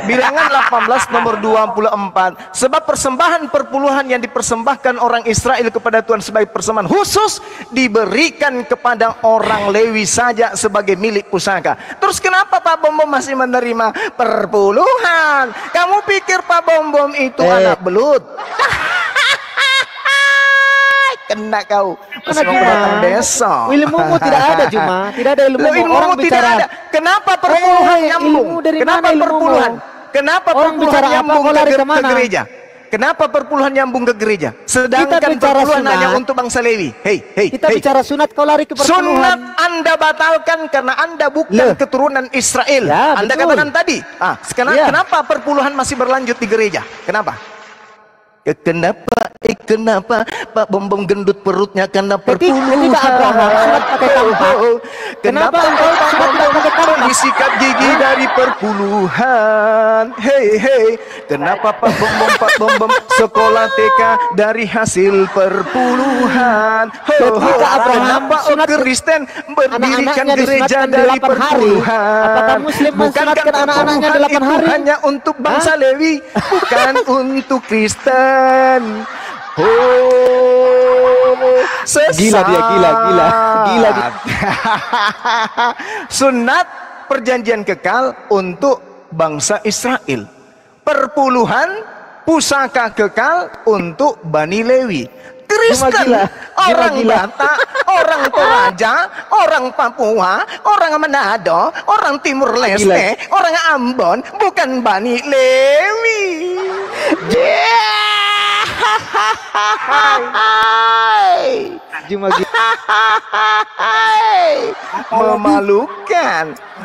Bilangan 18 nomor 24. Sebab persembahan perpuluhan yang dipersembahkan orang Israel kepada Tuhan sebagai persembahan khusus diberikan kepada orang Lewi saja sebagai milik pusaka. Terus kenapa Pak Bom Bom masih menerima perpuluhan? Kamu pikir Pak Bom Bom itu anak belut? Kena kau. Masih mau datang besok. Ilmumu tidak ada, Cuma tidak ada ilmu. Ilmumu tidak ada. Kenapa perpuluhan nyambung? Kenapa perpuluhan? Kenapa perpuluhan nyambung ke gereja? Kenapa perpuluhan nyambung ke gereja? Sedangkan perpuluhan hanya untuk bangsa Lewi. Kita bicara sunat, kau lari ke perpuluhan. Sunat Anda batalkan karena Anda bukan keturunan Israel. Ya, Anda betul. katakan tadi. Sekarang kenapa perpuluhan masih berlanjut di gereja? Kenapa? Kenapa Pak Bom Bom gendut perutnya karena perpuluhan? Ketika Abraham sunat pakai tampak, kenapa engkau sunat tidak pakai tampak? Disikat gigi dari perpuluhan. Kenapa Pak Bom Bom sekolah TK dari hasil perpuluhan? Ketika Abraham sunat Kristen berdirikan anak-anaknya gereja disunatkan dari 8 hari. perpuluhan. Apakah Muslim mensunatkan anak-anaknya 8 hari? Itu hanya untuk bangsa Lewi, bukan untuk Kristen. Sesat. Gila dia. Sunat perjanjian kekal untuk bangsa Israel. Perpuluhan pusaka kekal untuk Bani Lewi. Kristen, orang Batak, orang Toraja, orang Papua, orang Manado, orang Timur Leste, orang Ambon, bukan Bani Lewi.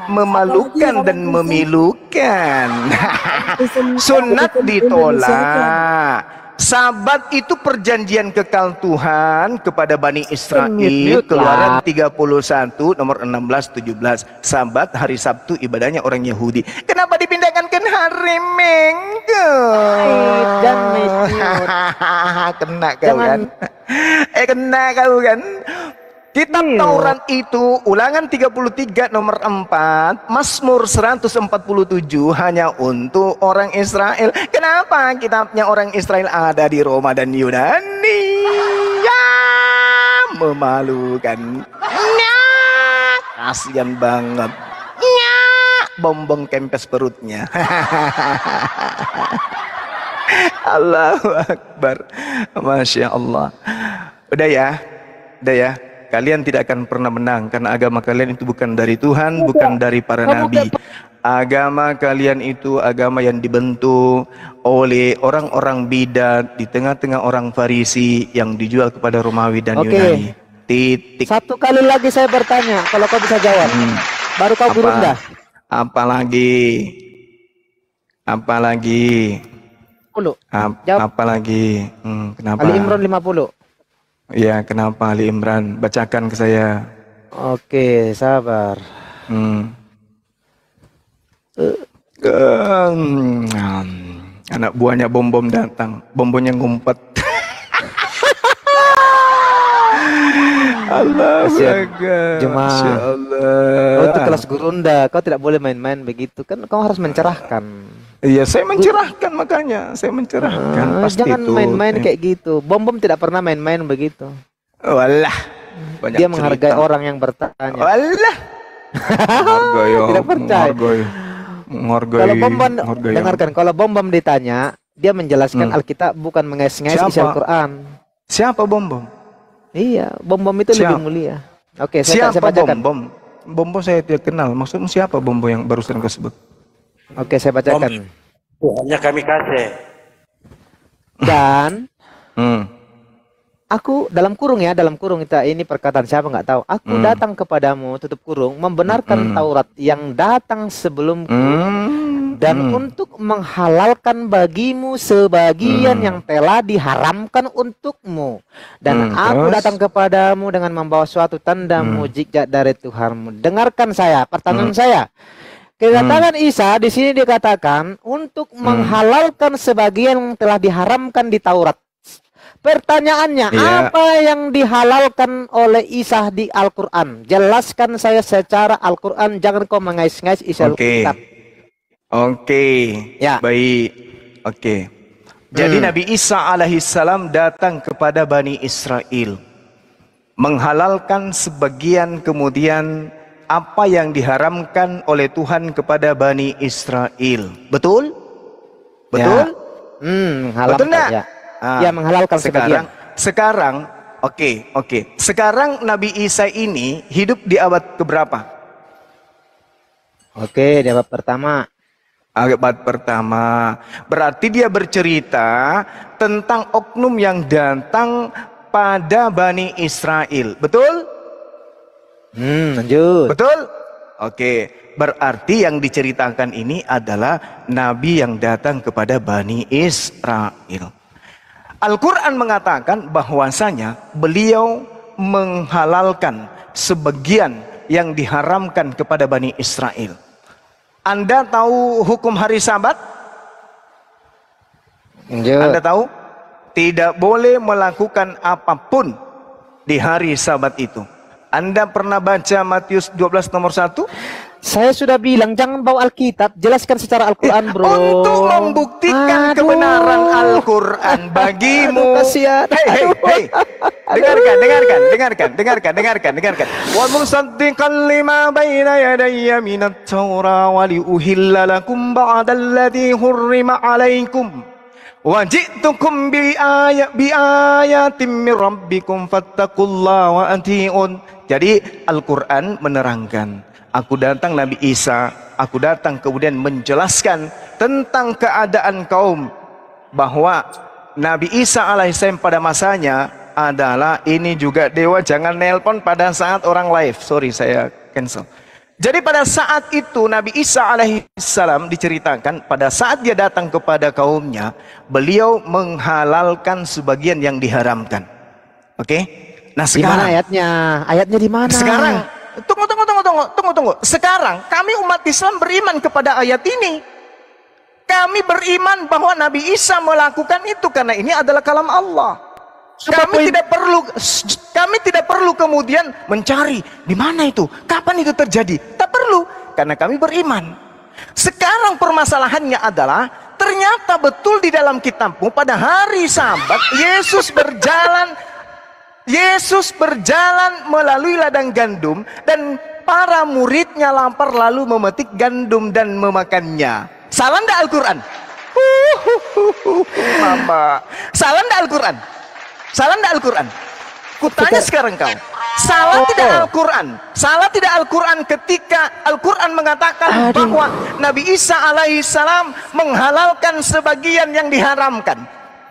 Memalukan dan memilukan. Sunat ditolak. Sabat itu perjanjian kekal Tuhan kepada Bani Israel. Keluaran 31 nomor 16-17. Sabat hari Sabtu ibadahnya orang Yahudi. Kenapa dipindahkan ke hari Minggu? Kena kau kan? Kena kau kan? Kitab Taurat itu Ulangan 33 nomor 4, Mazmur 147 hanya untuk orang Israel. Kenapa kitabnya orang Israel ada di Roma dan Yunani? Ya, memalukan. Kasian banget. Bombong kempes perutnya. Allahu Akbar. Masya Allah. Udah ya. Kalian tidak akan pernah menang karena agama kalian itu bukan dari Tuhan, bukan dari para nabi. Agama kalian itu agama yang dibentuk oleh orang-orang bidat di tengah-tengah orang Farisi yang dijual kepada Romawi dan Yunani. Titik. Satu kali lagi saya bertanya, kalau kau bisa jawab, baru kau berundah. Apalagi? Kenapa? Ali Imran 50. Ya, kenapa Ali Imran? Bacakan ke saya. Oke, sabar. Anak buahnya bom-bom datang, bom-bomnya ngumpet. Allah, Masya Allah. Kau itu kelas gurunda, kau tidak boleh main-main begitu kan, kau harus mencerahkan. Iya, saya mencerahkan, makanya saya mencerahkan. Pasti Jangan itu. main-main kayak gitu. Bom-bom tidak pernah main-main begitu. Walah, banyak Dia menghargai cerita. orang yang bertanya. Walah. Menghargai, Tidak percaya. menghargai. Kalau bom-bom, menghargai. dengarkan, kalau bom-bom ditanya, dia menjelaskan Alkitab bukan mengais-ngais isi Siapa? Al-Quran. Siapa bom-bom? Iya, bom-bom itu Siapa? lebih mulia. Oke, saya Siapa bacakan. bom-bom? Bom-bom saya tidak kenal. Maksudnya siapa bom-bom yang barusan kau sebut? Oke, saya bacakan. Hanya kami kasih. Dan Hmm. aku dalam kurung kita ini perkataan siapa nggak tahu. Aku datang kepadamu tutup kurung membenarkan Taurat yang datang sebelumku dan untuk menghalalkan bagimu sebagian yang telah diharamkan untukmu. Dan aku Terus? datang kepadamu dengan membawa suatu tanda mujizat dari Tuhanmu. Dengarkan saya, pertanyaan saya. Kedatangan Isa di sini dikatakan untuk menghalalkan sebagian yang telah diharamkan di Taurat. Pertanyaannya, Iya. apa yang dihalalkan oleh Isa di Al-Quran? Jelaskan saya secara Al-Quran, jangan kau mengais-ngais isi Oke. Alkitab. Oke. Ya. Baik. Oke. Jadi Nabi Isa alaihissalam datang kepada Bani Israel, menghalalkan sebagian, kemudian apa yang diharamkan oleh Tuhan kepada Bani Israel. Betul? Betul? Menghalalkan, Betul enggak? ya. Ya, menghalalkan sebagian. Sekarang, oke. Sekarang Nabi Isa ini hidup di abad keberapa? Oke, di abad pertama. Abad pertama. Berarti dia bercerita tentang oknum yang datang pada Bani Israel. Betul? Lanjut. Betul? Oke. Berarti yang diceritakan ini adalah Nabi yang datang kepada Bani Israel. Al-Quran mengatakan bahwasanya beliau menghalalkan sebagian yang diharamkan kepada Bani Israel. Anda tahu hukum hari Sabat? Lanjut. Anda tahu? Tidak boleh melakukan apapun di hari Sabat itu. Anda pernah baca Matius 12 nomor 1? Saya sudah bilang jangan bawa Alkitab, jelaskan secara Al-Quran, bro. Untuk membuktikan Aduh. kebenaran Al-Quran bagimu. Aduh, kasihan. Hey. Dengarkan. Wa musaddiqan lima baina yadayya minat Taurah wa liuhilla lakum ba'dalladzi hurrima 'alaikum. Wa ji'tukum bi ayatin min rabbikum fattaqullaha wa ati'un. Jadi Al-Quran menerangkan, aku datang Nabi Isa, aku datang kemudian menjelaskan tentang keadaan kaum, bahwa Nabi Isa alaihissalam pada masanya adalah ini juga dewa. Jangan nelpon pada saat orang live, sorry saya cancel. Jadi pada saat itu Nabi Isa alaihissalam diceritakan pada saat dia datang kepada kaumnya, beliau menghalalkan sebagian yang diharamkan. Oke? Nah Di mana sekarang, ayatnya? Ayatnya di mana? sekarang tunggu. Sekarang kami umat Islam beriman kepada ayat ini. Kami beriman bahwa Nabi Isa melakukan itu karena ini adalah kalam Allah. Kami tidak perlu kemudian mencari di mana itu, kapan itu terjadi. Tak perlu, karena kami beriman. Sekarang permasalahannya adalah ternyata betul di dalam kitabmu pada hari Sabat Yesus berjalan melalui ladang gandum dan para muridnya lapar lalu memetik gandum dan memakannya. Salah ndak Al-Quran? Mama. Salah ndak Al-Quran? Salah ndak Al-Quran? Kutanya sekarang kau. Salah tidak Al-Quran? Salah tidak Al-Quran ketika Al-Quran mengatakan bahwa Nabi Isa alaihissalam menghalalkan sebagian yang diharamkan?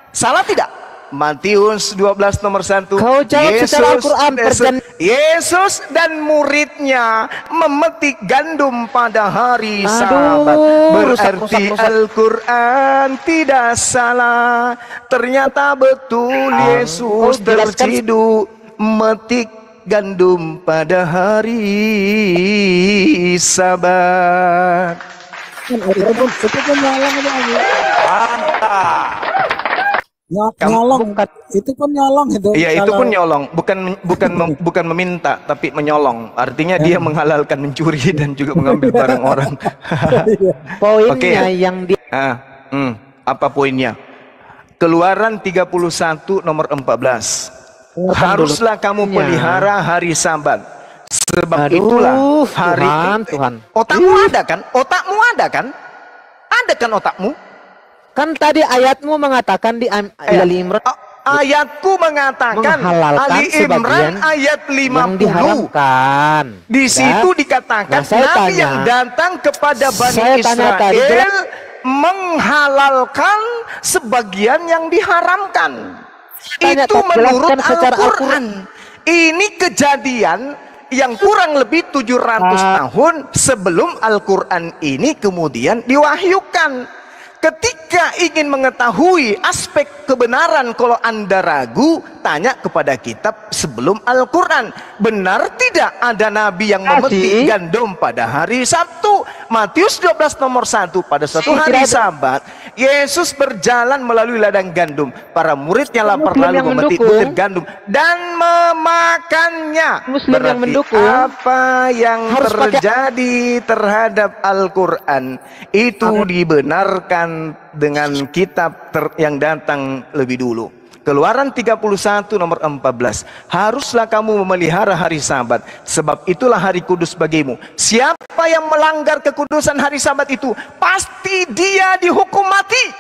Salah tidak? Matius 12 nomor 1. Kau jawab secara Al-Quran. Yesus dan muridnya memetik gandum pada hari Sabat. Berarti Al-Quran tidak salah. Ternyata betul Yesus terciduk memetik gandum pada hari Sabat. Itu pun nyolong aja. Mantap. Nyolong, itu pun nyolong itu. Iya, itu pun nyolong, bukan meminta, tapi menyolong. Artinya dia menghalalkan mencuri dan juga mengambil barang orang. Poinnya yang apa poinnya? Keluaran 31 nomor 14. Haruslah kamu pelihara hari Sabat. Sebab itulah hari Tuhan. Otakmu ada kan? Otakmu ada kan? Ada kan otakmu? Kan tadi ayatmu mengatakan di Ali Imran, ayatku mengatakan menghalalkan Ali Imran sebagian ayat 50 yang diharamkan. di situ dikatakan Nabi yang datang kepada Bani Israel menghalalkan sebagian yang diharamkan. Itu menurut Al-Quran. Ini kejadian yang kurang lebih 700 tahun sebelum Al-Quran ini kemudian diwahyukan. Ketika ingin mengetahui aspek kebenaran, kalau Anda ragu, tanya kepada kitab sebelum Al-Quran. Benar tidak ada Nabi yang memetik gandum pada hari Sabtu? Matius 12 nomor 1, pada suatu hari Sabat, Yesus berjalan melalui ladang gandum. Para muridnya lapar lalu memetik butir gandum dan memakannya. Berarti apa yang terjadi terhadap Al-Quran itu dibenarkan dengan kitab yang datang lebih dulu. Keluaran 31 nomor 14. Haruslah kamu memelihara hari Sabat, sebab itulah hari kudus bagimu. Siapa yang melanggar kekudusan hari Sabat itu, pasti dia dihukum mati.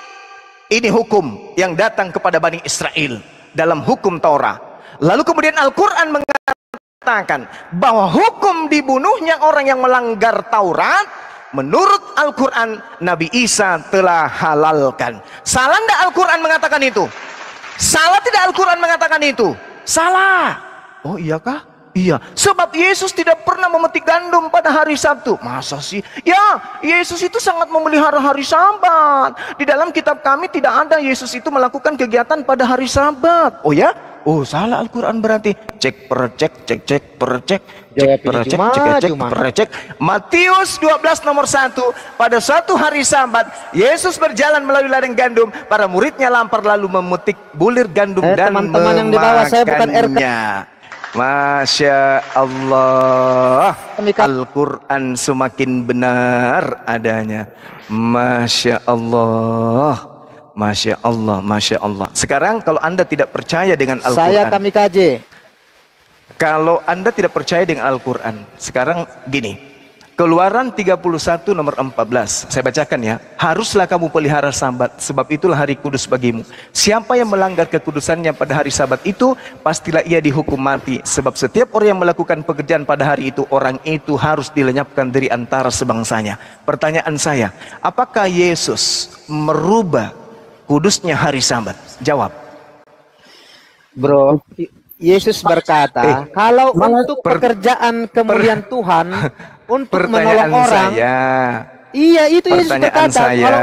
Ini hukum yang datang kepada Bani Israel dalam hukum Taurat. Lalu kemudian Al-Quran mengatakan bahwa hukum dibunuhnya orang yang melanggar Taurat, menurut Al-Quran Nabi Isa telah halalkan. Salah tidak Al-Quran mengatakan itu? Salah tidak Al-Quran mengatakan itu? Salah. Oh iyakah? Iya. Sebab Yesus tidak pernah memetik gandum pada hari Sabtu. Masa sih? Ya, Yesus itu sangat memelihara hari Sabat. Di dalam kitab kami tidak ada Yesus itu melakukan kegiatan pada hari Sabat. Oh ya? Oh salah Al-Quran berarti. Cek percek, cek percek, cek percek, cek percek. Matius 12 nomor 1. Pada suatu hari Sabat, Yesus berjalan melalui ladang gandum. Para muridnya lapar lalu memetik bulir gandum dan teman-teman yang di bawah saya bukan RK. Masya Allah, Al-Quran semakin benar adanya. Masya Allah. Masya Allah, Masya Allah. Sekarang kalau Anda tidak percaya dengan Al-Quran, saya kamikaze. Kalau Anda tidak percaya dengan Al-Quran, sekarang gini. Keluaran 31 nomor 14. Saya bacakan ya. Haruslah kamu pelihara Sabat, sebab itulah hari kudus bagimu. Siapa yang melanggar kekudusannya pada hari Sabat itu, pastilah ia dihukum mati. Sebab setiap orang yang melakukan pekerjaan pada hari itu, orang itu harus dilenyapkan dari antara sebangsanya. Pertanyaan saya, apakah Yesus merubah kudusnya hari Sabat? Jawab. Bro, Yesus berkata, kalau untuk pekerjaan kemuliaan Tuhan, untuk menolong orang, iya itu Yesus berkata, kalau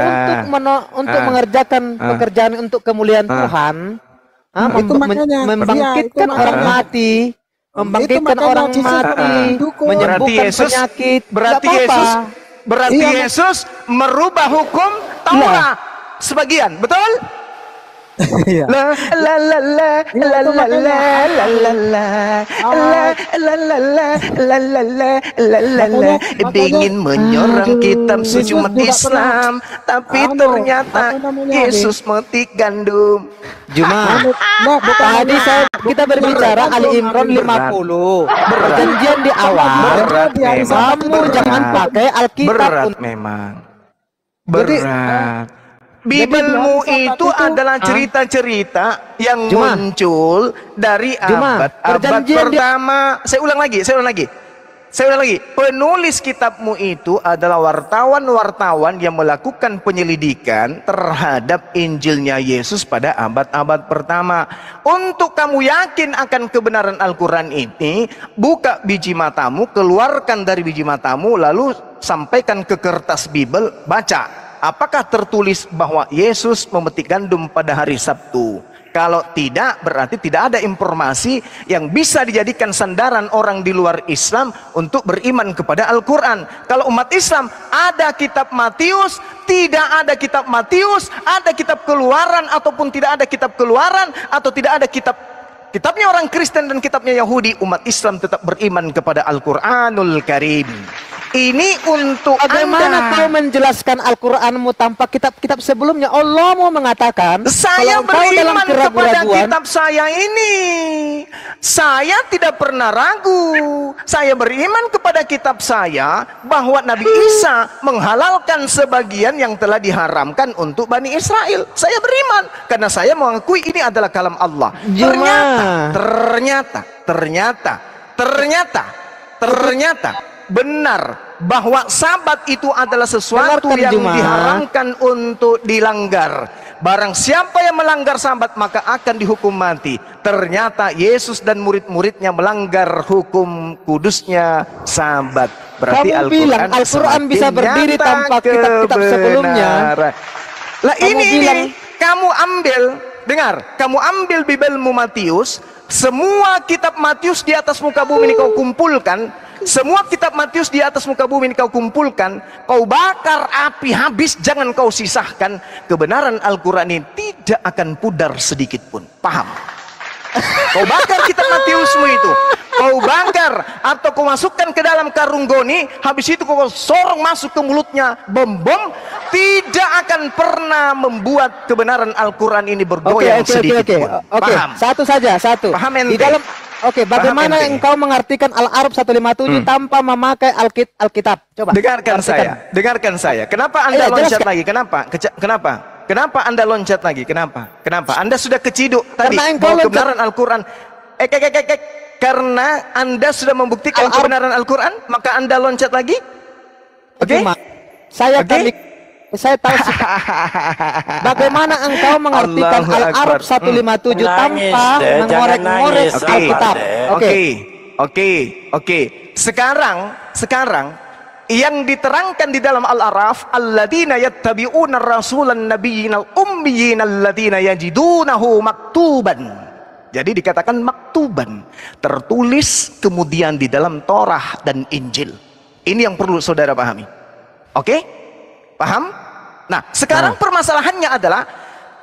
untuk mengerjakan pekerjaan untuk kemuliaan Tuhan, membangkitkan orang mati, membangkitkan orang mati, menyembuhkan penyakit, berarti Yesus merubah hukum Taurat sebagian, betul? La la la la la la la la la la la la la la. Ingin menyorang kitab suci umat Islam, tapi ternyata Yesus memetik gandum. Juma, tadi kita berbicara Ali Imran 50. Perjanjian di awal, kamu jangan pakai Alkitab. Berat memang. Berat. Bibelmu itu adalah cerita-cerita yang muncul dari abad pertama. Saya ulang lagi. Penulis kitabmu itu adalah wartawan-wartawan yang melakukan penyelidikan terhadap Injilnya Yesus pada abad-abad pertama. Untuk kamu yakin akan kebenaran Al-Quran ini, buka biji matamu, keluarkan dari biji matamu, lalu sampaikan ke kertas Bibel, baca. Apakah tertulis bahwa Yesus memetik gandum pada hari Sabtu? Kalau tidak, berarti tidak ada informasi yang bisa dijadikan sandaran orang di luar Islam untuk beriman kepada Al-Quran. Kalau umat Islam ada kitab Matius, tidak ada kitab Matius, ada kitab Keluaran ataupun tidak ada kitab Keluaran, atau tidak ada kitabnya orang Kristen dan kitabnya Yahudi, umat Islam tetap beriman kepada Al-Quranul Karim. Ini untuk Bagaimana kau menjelaskan Al-Quranmu tanpa kitab-kitab sebelumnya? Allah mau mengatakan, saya kalau kau dalam beriman kepada keraguan-raguan, kitab saya ini. Saya tidak pernah ragu. Saya beriman kepada kitab saya bahwa Nabi Isa menghalalkan sebagian yang telah diharamkan untuk Bani Israel. Saya beriman karena saya mengakui ini adalah kalam Allah. Ternyata benar bahwa Sabat itu adalah sesuatu yang diharamkan untuk dilanggar. Barang siapa yang melanggar Sabat maka akan dihukum mati. Ternyata Yesus dan murid-muridnya melanggar hukum kudusnya Sabat. Berarti kamu bilang Al-Quran bisa berdiri tanpa kitab-kitab sebelumnya. Lah ini kamu ambil, dengar, kamu ambil Bibelmu Matius, semua kitab Matius di atas muka bumi ini kau kumpulkan. Semua kitab Matius di atas muka bumi ini kau kumpulkan, kau bakar api habis, jangan kau sisahkan. Kebenaran Al-Quran ini tidak akan pudar sedikit pun. Paham? Kau bakar kitab Matiusmu itu, kau bakar atau kau masukkan ke dalam karung goni, habis itu kau sorong masuk ke mulutnya bom-bom, tidak akan pernah membuat kebenaran Al-Quran ini bergoyang sedikit pun. Paham? Satu saja, satu. Paham ente? Di dalam bagaimana engkau mengartikan Al-Arab 157 tanpa memakai Alkitab? Coba. Dengarkan saya. Kenapa Anda loncat lagi? Kenapa Anda loncat lagi? Kenapa? Anda sudah keciduk tadi bahwa kebenaran Al-Quran. Karena Anda sudah membuktikan kebenaran Al-Quran, maka Anda loncat lagi? Oke? Saya tahu bagaimana engkau mengartikan Al-Arab 157 tanpa mengorek-ngorek Alkitab. Oke. Sekarang yang diterangkan di dalam Al-Araf, alladzina yattabi'una rasulan nabiyyinal ummiyyin alladzina yajidunahu maktuban. Jadi dikatakan maktuban, tertulis kemudian di dalam Torah dan Injil. Ini yang perlu saudara pahami. Oke? Paham? Nah, sekarang permasalahannya adalah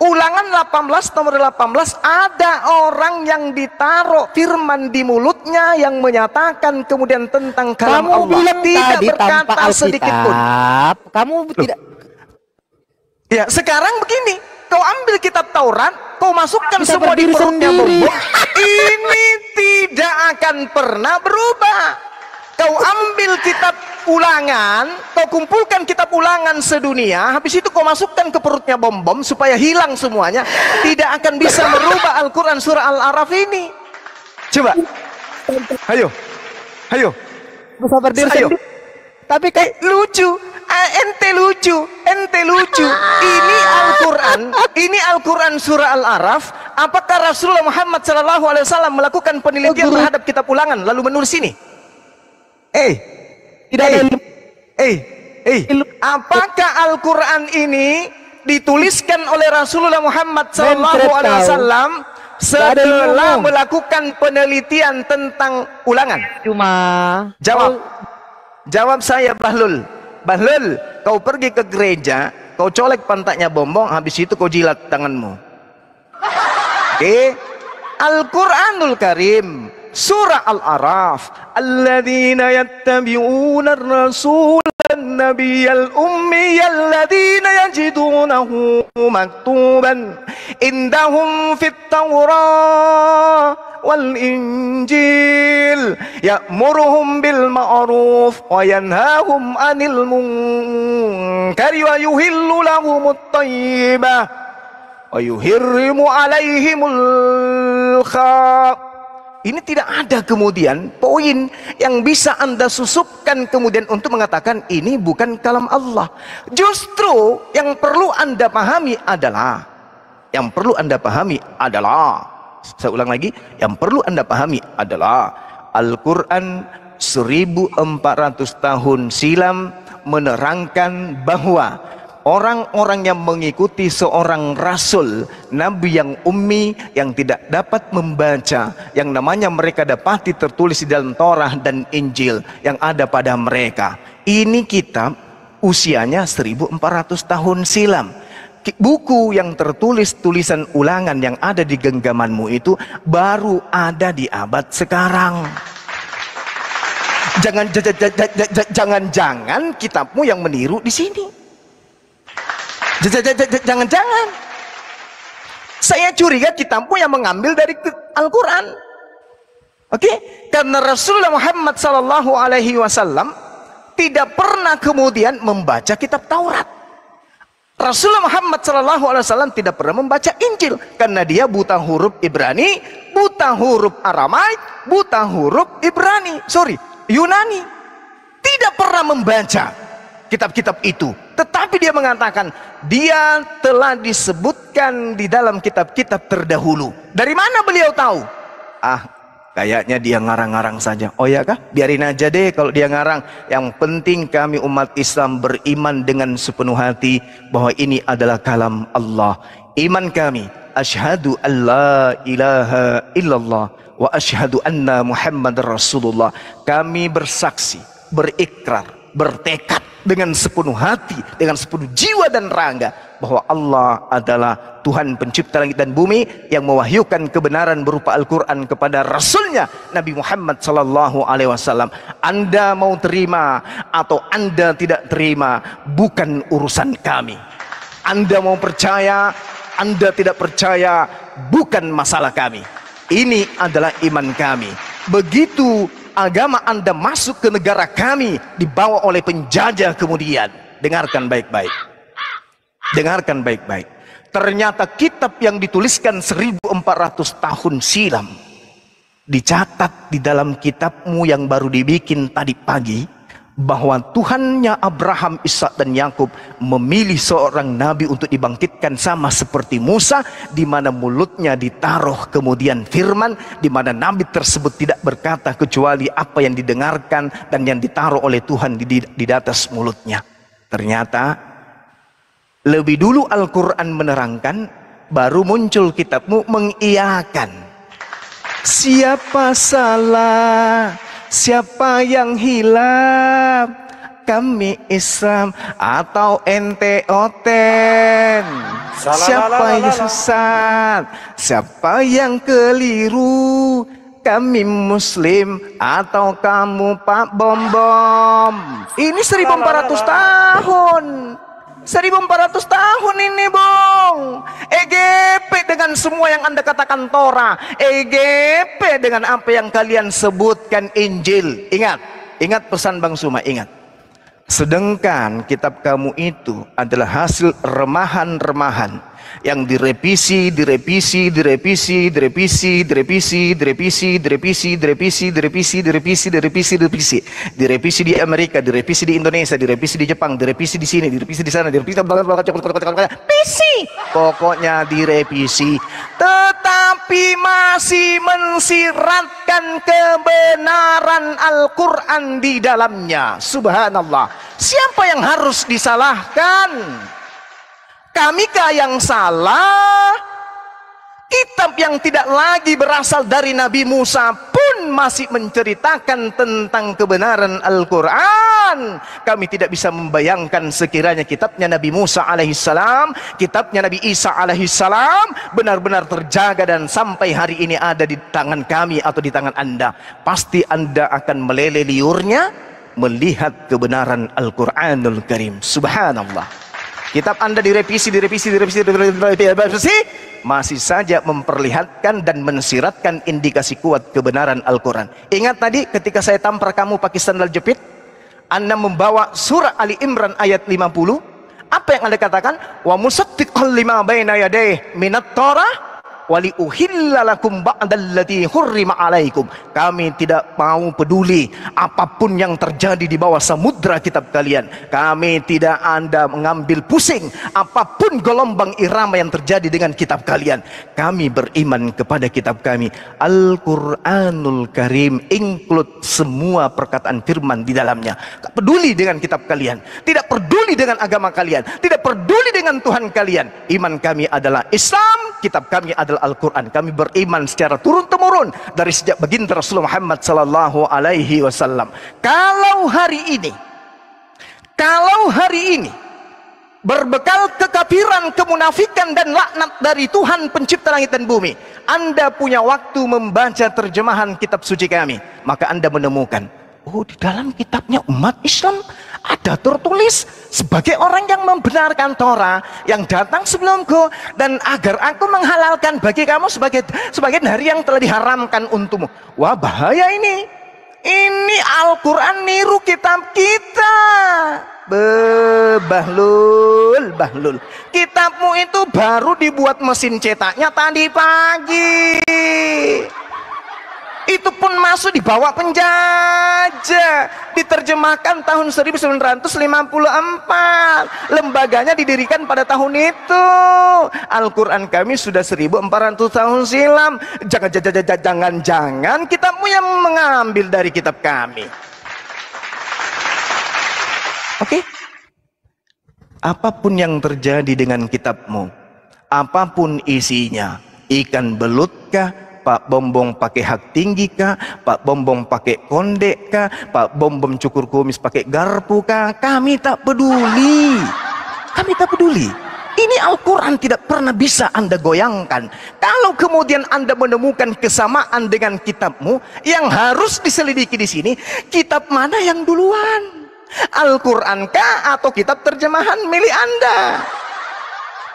Ulangan 18 nomor 18, ada orang yang ditaruh firman di mulutnya yang menyatakan kemudian tentang kalam Allah. Bilang tidak tadi berkata sedikit pun. Kamu tidak. Ya, sekarang begini, kau ambil kitab Taurat, kau masukkan semua di perutnya bombong. Ini tidak akan pernah berubah. Kau ambil kitab Ulangan, kau kumpulkan kitab Ulangan sedunia, habis itu kau masukkan ke perutnya bom-bom supaya hilang semuanya, tidak akan bisa merubah Al-Quran surah Al-Araf ini. Coba, ayo. Bisa berdiri sendiri. Tapi lucu, ente lucu. Ini Al-Quran surah Al-Araf. Apakah Rasulullah Muhammad SAW melakukan penelitian terhadap kitab Ulangan lalu menulis ini? Apakah Al-Quran ini dituliskan oleh Rasulullah Muhammad SAW setelah melakukan penelitian tentang Ulangan? Jawab saya, Bahlul, kau pergi ke gereja, kau colek pantatnya bombong, habis itu kau jilat tanganmu. Oke? Al-Quranul Karim surah Al-Araf, alladzina yattabi'una ar-rasulan nabiyyal ummiyal ladzina yajidunahu maktuban indahum fit Tawrah wal Injil ya'muruhum bil ma'ruf wa yanhahum 'anil munkari wa yuhillu lahumut thayyibah wa yuharrimu 'alaihimul khaba'ith. Ini tidak ada kemudian poin yang bisa Anda susupkan kemudian untuk mengatakan ini bukan kalam Allah. Justru yang perlu Anda pahami adalah, saya ulang lagi, yang perlu Anda pahami adalah Al-Quran 1400 tahun silam menerangkan bahwa orang-orang yang mengikuti seorang rasul, nabi yang ummi, yang tidak dapat membaca, yang namanya mereka dapati tertulis di dalam Torah dan Injil yang ada pada mereka. Ini kitab usianya 1400 tahun silam. Buku yang tertulis tulisan ulangan yang ada di genggamanmu itu baru ada di abad sekarang. Jangan-jangan kitabmu yang meniru di sini. Jangan-jangan. Saya curiga kitabmu yang mengambil dari Al-Quran. Oke? Karena Rasulullah Muhammad SAW tidak pernah kemudian membaca kitab Taurat. Rasulullah Muhammad SAW tidak pernah membaca Injil karena dia buta huruf Ibrani, buta huruf Aramaik, buta huruf Yunani. Tidak pernah membaca kitab-kitab itu. Tetapi dia mengatakan dia telah disebutkan di dalam kitab-kitab terdahulu. Dari mana beliau tahu? Kayaknya dia ngarang-ngarang saja. Oh ya kah? Biarin aja deh kalau dia ngarang. Yang penting kami umat Islam beriman dengan sepenuh hati bahwa ini adalah kalam Allah. Iman kami, asyhadu an la ilaha illallah wa asyhadu anna Muhammadar Rasulullah. Kami bersaksi, berikrar, bertekad dengan sepenuh hati, dengan sepenuh jiwa dan raga bahwa Allah adalah Tuhan pencipta langit dan bumi yang mewahyukan kebenaran berupa Al-Quran kepada Rasulnya Nabi Muhammad SAW. Anda mau terima atau Anda tidak terima bukan urusan kami. Anda mau percaya, Anda tidak percaya bukan masalah kami. Ini adalah iman kami. Begitu agama Anda masuk ke negara kami dibawa oleh penjajah kemudian. Dengarkan baik-baik. Dengarkan baik-baik. Ternyata kitab yang dituliskan 1400 tahun silam dicatat di dalam kitabmu yang baru dibikin tadi pagi bahwa Tuhannya Abraham, Ishak dan Yakub memilih seorang nabi untuk dibangkitkan sama seperti Musa, di mana mulutnya ditaruh kemudian firman, di mana nabi tersebut tidak berkata kecuali apa yang didengarkan dan yang ditaruh oleh Tuhan di atas mulutnya. Ternyata lebih dulu Al-Quran menerangkan, baru muncul kitabmu mengiyakan. Siapa salah, siapa yang hilang, kami Islam atau ente oten. Siapa yang sesat, siapa yang keliru, kami Muslim atau kamu Pak Bom Bom. Ini 1400 tahun. 1400 tahun ini Bung. EGP dengan semua yang Anda katakan Torah, EGP dengan apa yang kalian sebutkan Injil. Ingat pesan Bang Suma, ingat. Sedangkan kitab kamu itu adalah hasil remahan-remahan yang direvisi di Amerika, direvisi di Indonesia, direvisi di Jepang, direvisi di sini, direvisi di sana, direvisi pokoknya direvisi, tetapi masih mensiratkan kebenaran Al-Quran di dalamnya. Subhanallah. Siapa yang harus disalahkan? Kamikah yang salah? Kitab yang tidak lagi berasal dari Nabi Musa pun masih menceritakan tentang kebenaran Al-Quran. Kami tidak bisa membayangkan sekiranya kitabnya Nabi Musa alaihissalam, kitabnya Nabi Isa alaihissalam benar-benar terjaga dan sampai hari ini ada di tangan kami atau di tangan Anda. Pasti Anda akan meleleh liurnya melihat kebenaran Al-Quranul Karim. Subhanallah. Kitab Anda direvisi, masih saja memperlihatkan dan mensiratkan indikasi kuat kebenaran Al-Quran. Ingat tadi ketika saya tampar kamu pakai sandal jepit, Anda membawa surah Ali Imran ayat 50. Apa yang Anda katakan? Wa musaddiqan lima baina yadayhi minat Torah wali uhillalakum ba'dallati hurrima alaikum. Kami tidak mau peduli apapun yang terjadi di bawah samudra kitab kalian. Kami tidak Anda mengambil pusing apapun gelombang irama yang terjadi dengan kitab kalian. Kami beriman kepada kitab kami. Al-Quranul Karim include semua perkataan firman di dalamnya. Tak peduli dengan kitab kalian, tidak peduli dengan agama kalian, tidak peduli dengan Tuhan kalian. Iman kami adalah Islam, kitab kami adalah Al-Quran. Kami beriman secara turun-temurun dari sejak baginda Rasulullah Muhammad sallallahu alaihi wasallam. Kalau hari ini berbekal kekafiran, kemunafikan dan laknat dari Tuhan pencipta langit dan bumi, Anda punya waktu membaca terjemahan kitab suci kami, maka Anda menemukan, oh, di dalam kitabnya umat Islam ada tertulis sebagai orang yang membenarkan Torah yang datang sebelumku, dan agar aku menghalalkan bagi kamu sebagian hari yang telah diharamkan untukmu. Wah, bahaya ini. Ini Al-Quran niru kitab kita. Bahlul. Kitabmu itu baru dibuat mesin cetaknya tadi pagi. Itu pun masuk di bawah penjajah. Diterjemahkan tahun 1954. Lembaganya didirikan pada tahun itu. Al-Quran kami sudah 1400 tahun silam. Jangan kitabmu yang mengambil dari kitab kami. Oke? Apapun yang terjadi dengan kitabmu, apapun isinya, ikan belutkah, Pak Bombong pakai hak tinggi kah, Pak Bombong pakai kondek kah, Pak Bombong cukur kumis pakai garpu kah, kami tak peduli. Kami tak peduli. Ini Al-Quran tidak pernah bisa Anda goyangkan. Kalau kemudian Anda menemukan kesamaan dengan kitabmu, yang harus diselidiki di sini, kitab mana yang duluan? Al-Quran kah atau kitab terjemahan milik Anda?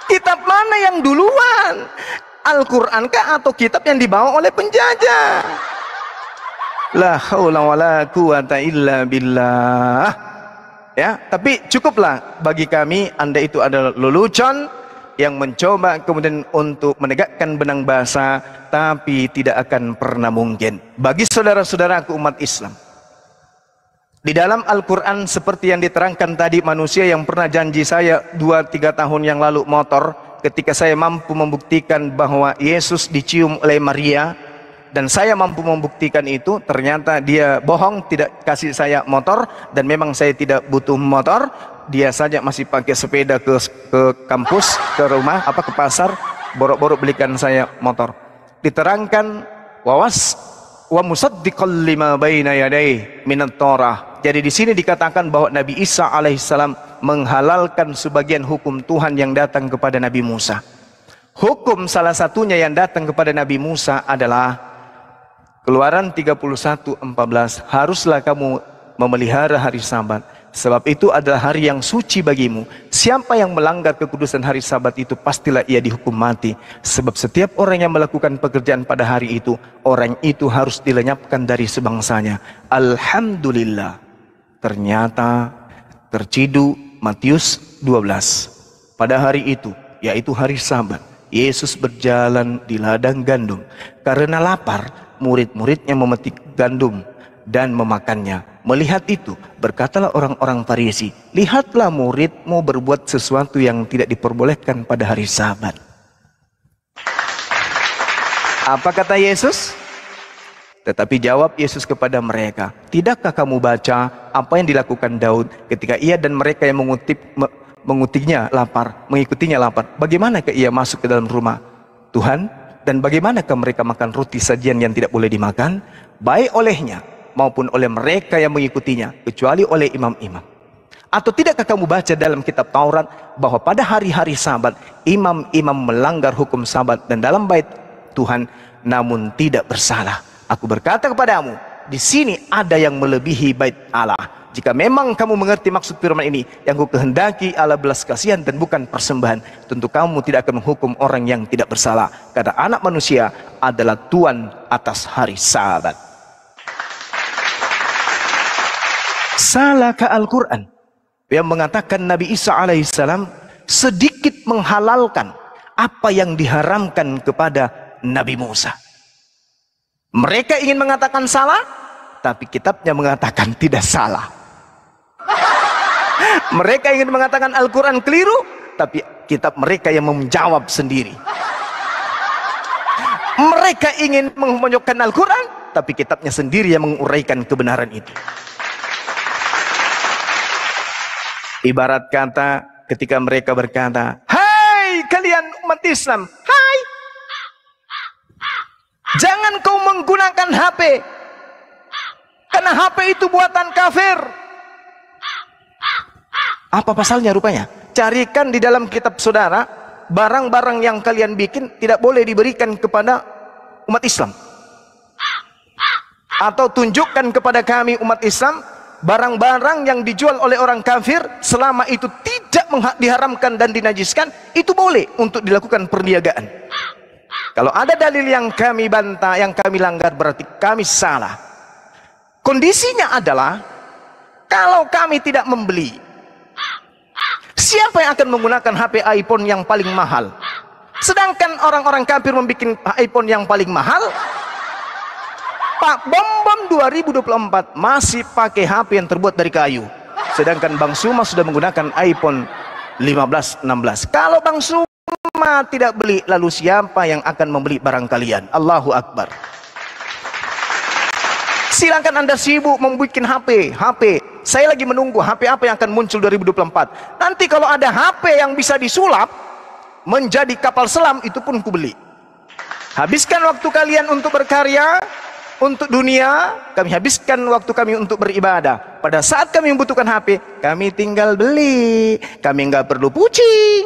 Kitab mana yang duluan? Al-Quran kah atau kitab yang dibawa oleh penjajah? La haula wala quwata illa billah. Ya, tapi cukuplah bagi kami Anda itu adalah lelucon yang mencoba kemudian untuk menegakkan benang basah, tapi tidak akan pernah mungkin. Bagi saudara-saudaraku umat Islam, di dalam Al-Quran seperti yang diterangkan tadi, manusia yang pernah janji saya 2-3 tahun yang lalu motor, ketika saya mampu membuktikan bahwa Yesus dicium oleh Maria, dan saya mampu membuktikan itu, ternyata dia bohong, tidak kasih saya motor, dan memang saya tidak butuh motor. Dia saja masih pakai sepeda ke kampus, ke rumah, ke pasar, borok-borok belikan saya motor. Diterangkan wa musaddiqal lima baina yadayhi minat Torah. Jadi di sini dikatakan bahwa Nabi Isa alaihissalam menghalalkan sebagian hukum Tuhan yang datang kepada Nabi Musa. Hukum salah satunya yang datang kepada Nabi Musa adalah Keluaran 31:14, haruslah kamu memelihara hari Sabat, sebab itu adalah hari yang suci bagimu. Siapa yang melanggar kekudusan hari Sabat itu, pastilah ia dihukum mati. Sebab setiap orang yang melakukan pekerjaan pada hari itu, orang itu harus dilenyapkan dari sebangsanya. Alhamdulillah, ternyata terciduk Matius 12. Pada hari itu, yaitu hari Sabat, Yesus berjalan di ladang gandum. Karena lapar, murid-muridnya memetik gandum dan memakannya. Melihat itu, berkatalah orang-orang Farisi, lihatlah muridmu berbuat sesuatu yang tidak diperbolehkan pada hari Sabat. Apa kata Yesus? Tetapi jawab Yesus kepada mereka, tidakkah kamu baca apa yang dilakukan Daud ketika ia dan mereka yang mengikutinya lapar? Bagaimanakah ia masuk ke dalam rumah Tuhan? Dan bagaimanakah mereka makan roti sajian yang tidak boleh dimakan, baik olehnya maupun oleh mereka yang mengikutinya, kecuali oleh imam-imam? Atau tidakkah kamu baca dalam kitab Taurat bahwa pada hari-hari Sabat imam-imam melanggar hukum Sabat dan dalam bait Tuhan, namun tidak bersalah? Aku berkata kepadamu, di sini ada yang melebihi bait Allah. Jika memang kamu mengerti maksud firman ini, yang ku kehendaki adalah belas kasihan dan bukan persembahan, tentu kamu tidak akan menghukum orang yang tidak bersalah, karena anak manusia adalah Tuhan atas hari Sabat. Salahkah Al-Quran yang mengatakan Nabi Isa alaihissalam sedikit menghalalkan apa yang diharamkan kepada Nabi Musa. Mereka ingin mengatakan salah, tapi kitabnya mengatakan tidak salah. Mereka ingin mengatakan Al-Quran keliru, tapi kitab mereka yang menjawab sendiri. Mereka ingin memojokkan Al-Quran, tapi kitabnya sendiri yang menguraikan kebenaran itu. Ibarat kata ketika mereka berkata, "Hai kalian umat Islam, hai, jangan kau menggunakan HP, karena HP itu buatan kafir." Apa pasalnya rupanya? Carikan di dalam kitab saudara, barang-barang yang kalian bikin tidak boleh diberikan kepada umat Islam. Atau tunjukkan kepada kami umat Islam, barang-barang yang dijual oleh orang kafir, selama itu tidak diharamkan dan dinajiskan, itu boleh untuk dilakukan perniagaan. Kalau ada dalil yang kami bantah, yang kami langgar, berarti kami salah. Kondisinya adalah, kalau kami tidak membeli, siapa yang akan menggunakan HP iPhone yang paling mahal? Sedangkan orang-orang kafir membuat iPhone yang paling mahal. Pak Bom 2024 masih pakai HP yang terbuat dari kayu. Sedangkan Bang Suma sudah menggunakan iPhone 15, 16. Kalau Bang Suma tidak beli, lalu siapa yang akan membeli barang kalian? Allahu Akbar. Silakan Anda sibuk membuat HP. Saya lagi menunggu HP apa yang akan muncul 2024. Nanti kalau ada HP yang bisa disulap menjadi kapal selam, itu pun kubeli. Habiskan waktu kalian untuk berkarya, untuk dunia, kami habiskan waktu kami untuk beribadah. Pada saat kami membutuhkan HP, kami tinggal beli. Kami nggak perlu pucing.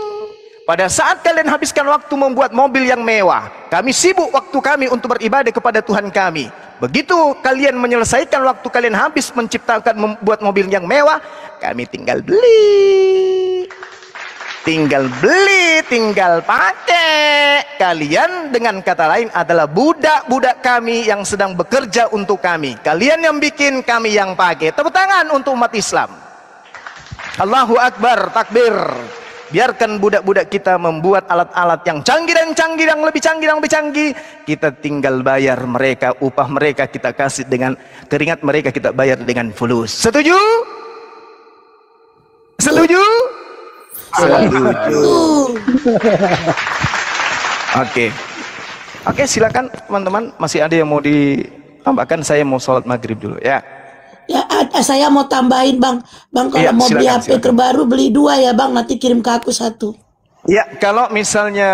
Pada saat kalian habiskan waktu membuat mobil yang mewah, kami sibuk waktu kami untuk beribadah kepada Tuhan kami. Begitu kalian menyelesaikan waktu kalian habis menciptakan, membuat mobil yang mewah, kami tinggal beli. Tinggal beli, tinggal pakai. Kalian dengan kata lain adalah budak-budak kami yang sedang bekerja untuk kami. Kalian yang bikin, kami yang pakai. Tepuk tangan untuk umat Islam. Allahu Akbar, takbir. Biarkan budak-budak kita membuat alat-alat yang canggih dan canggih, yang lebih canggih dan lebih canggih. Kita tinggal bayar mereka, upah mereka kita kasih dengan keringat mereka, kita bayar dengan fulus. Setuju? Setuju? Setuju. Oke, silakan teman-teman. Masih ada yang mau ditambahkan? Saya mau sholat maghrib dulu ya. Ya, saya mau tambahin Bang. Bang kalau Iya, mau beli silakan, HP silakan. terbaru beli 2 ya Bang. Nanti kirim ke aku 1. Ya, kalau misalnya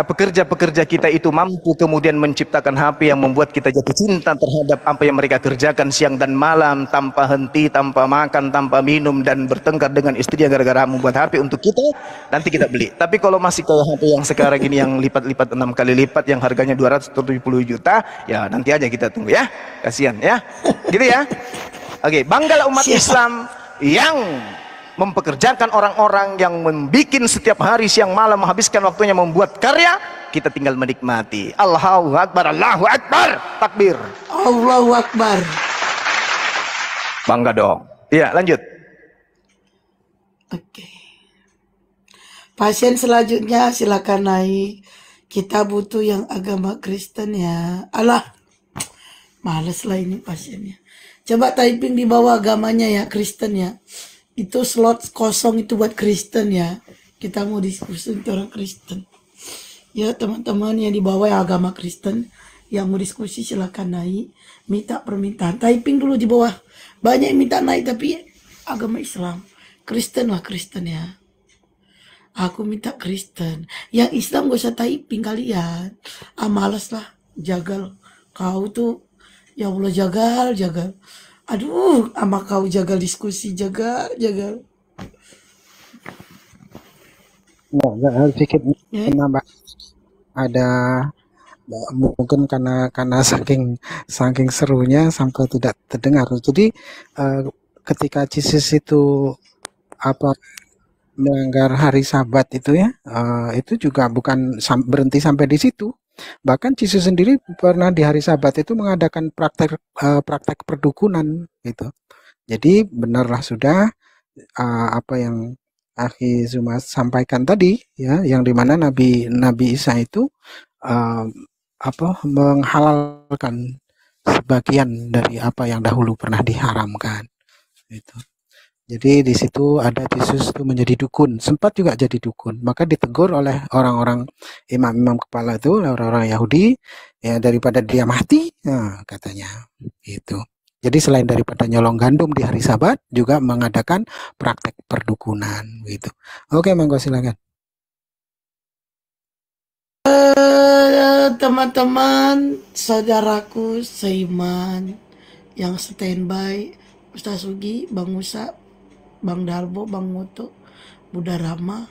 pekerja-pekerja kita itu mampu kemudian menciptakan HP yang membuat kita jatuh cinta terhadap apa yang mereka kerjakan siang dan malam, tanpa henti, tanpa makan, tanpa minum, dan bertengkar dengan istrinya gara-gara membuat HP untuk kita, nanti kita beli. Tapi kalau masih ke HP yang sekarang ini yang lipat-lipat 6 kali lipat, yang harganya 270 juta, ya nanti aja kita tunggu ya. Kasihan ya. Gitu ya. Oke, banggalah umat Islam yang mempekerjakan orang-orang yang membuat setiap hari siang malam menghabiskan waktunya membuat karya. Kita tinggal menikmati. Allahu Akbar, Allahu Akbar, takbir. Allahu Akbar. Bangga dong. Iya, lanjut. Oke. Pasien selanjutnya silakan naik. Kita butuh yang agama Kristen ya. Alah, males lah ini pasiennya. Coba typing di bawah agamanya ya, Kristen ya. Itu slot kosong itu buat Kristen ya. Kita mau diskusi untuk orang Kristen. Ya teman-teman yang di bawah yang agama Kristen yang mau diskusi silakan naik. Minta permintaan. Typing dulu di bawah. Banyak yang minta naik tapi agama Islam. Kristen lah Kristen ya. Aku minta Kristen. Yang Islam gak usah typing kalian. Males lah. Jagal. Kau tuh ya Allah jagal. Aduh, sama kau jagal diskusi, jagal. Nggak sedikit menambah. Ada mungkin karena saking serunya sampai tidak terdengar. Jadi ketika Jesus itu melanggar hari Sabat itu ya, itu juga bukan berhenti sampai di situ. Bahkan Yesus sendiri pernah di hari Sabat itu mengadakan praktek perdukunan gitu. Jadi benarlah sudah apa yang Akhi Zuma sampaikan tadi ya, yang dimana Nabi Isa itu menghalalkan sebagian dari apa yang dahulu pernah diharamkan. Itu. Jadi di situ ada Yesus itu menjadi dukun, sempat juga jadi dukun. Maka ditegur oleh orang-orang imam-imam kepala itu, orang-orang Yahudi, ya daripada dia mati, nah, katanya itu. Jadi selain daripada nyolong gandum di hari Sabat, juga mengadakan praktek perdukunan, gitu. Oke, monggo silakan. Teman-teman, saudaraku seiman yang standby, Ustaz Sugi, Bang Musa, Bang Darbo, Bang Moto, Buddha Rama,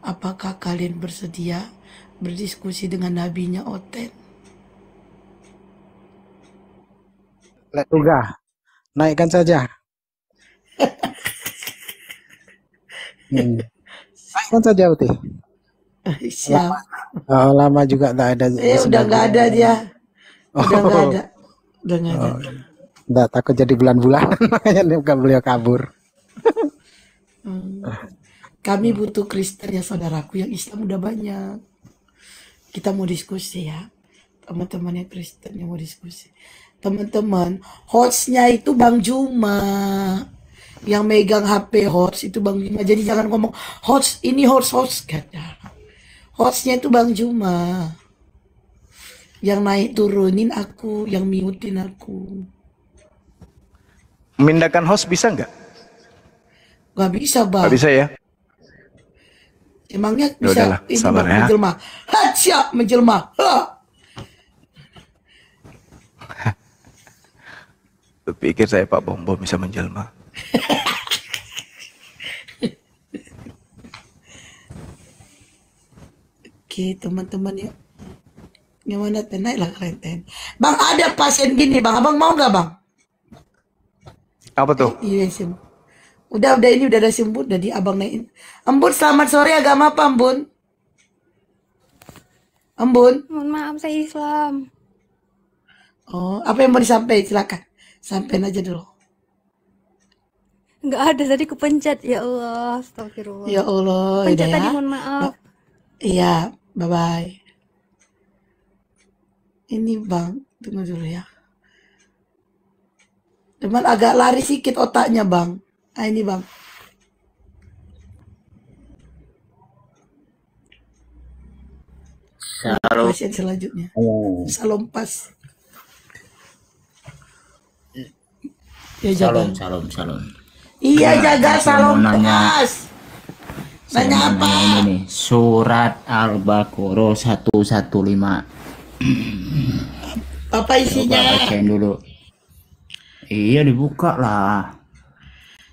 apakah kalian bersedia berdiskusi dengan nabinya Oten? Uga, naikkan saja. Naikkan saja, Uti. Siap. Lama juga tak ada. Udah nggak ada dia. Udah nggak ada. Udah nggak ada. Nggak, takut jadi bulan-bulan, makanya bukan beliau kabur. Kami butuh Kristen ya saudaraku, yang Islam udah banyak. Kita mau diskusi ya, teman-teman yang Kristen yang mau diskusi. Teman-teman, hostnya itu Bang Juma, yang megang HP host itu Bang Juma. Jadi jangan ngomong host ini host kata. Hostnya itu Bang Juma, yang naik turunin aku, yang miutin aku. Memindahkan host bisa nggak? Gak bisa, Bang. Gak bisa ya? Emangnya Ya bisa udahlah, ini sabar Bang, ya. menjelma. Hatsya, menjelma. Ha. Berpikir saya Pak Bombo bisa menjelma. Oke, teman-teman ya. Gimana ten? Naiklah kalian ten. Bang, ada pasien gini, Bang. Abang mau nggak, Bang? Apa tuh? Iya, Sim. Udah ini udah ada Simbut, udah di Abang naikin. Embun, selamat sore, agama apa, Embun? Embun? Mohon maaf, saya Islam. Oh, apa yang mau disampaikan? Silakan. Sampaikan aja dulu. Nggak ada, tadi kepencet. Ya Allah, astagfirullah. Ya Allah, Pencet udah tadi, ya. mohon maaf. Iya, bye-bye. Ini Bang, tunggu dulu ya. Cuman agak lari sedikit otaknya, Bang. Ah, ini Bang. Pasien selanjutnya. Salam pas. Ya, jaga. Salam. Iya, jaga salam mau nanya. pas. Nanya apa? Ini nih, surat Al-Baqarah 115. Apa isinya? Coba bacain dulu. Iya, dibuka lah.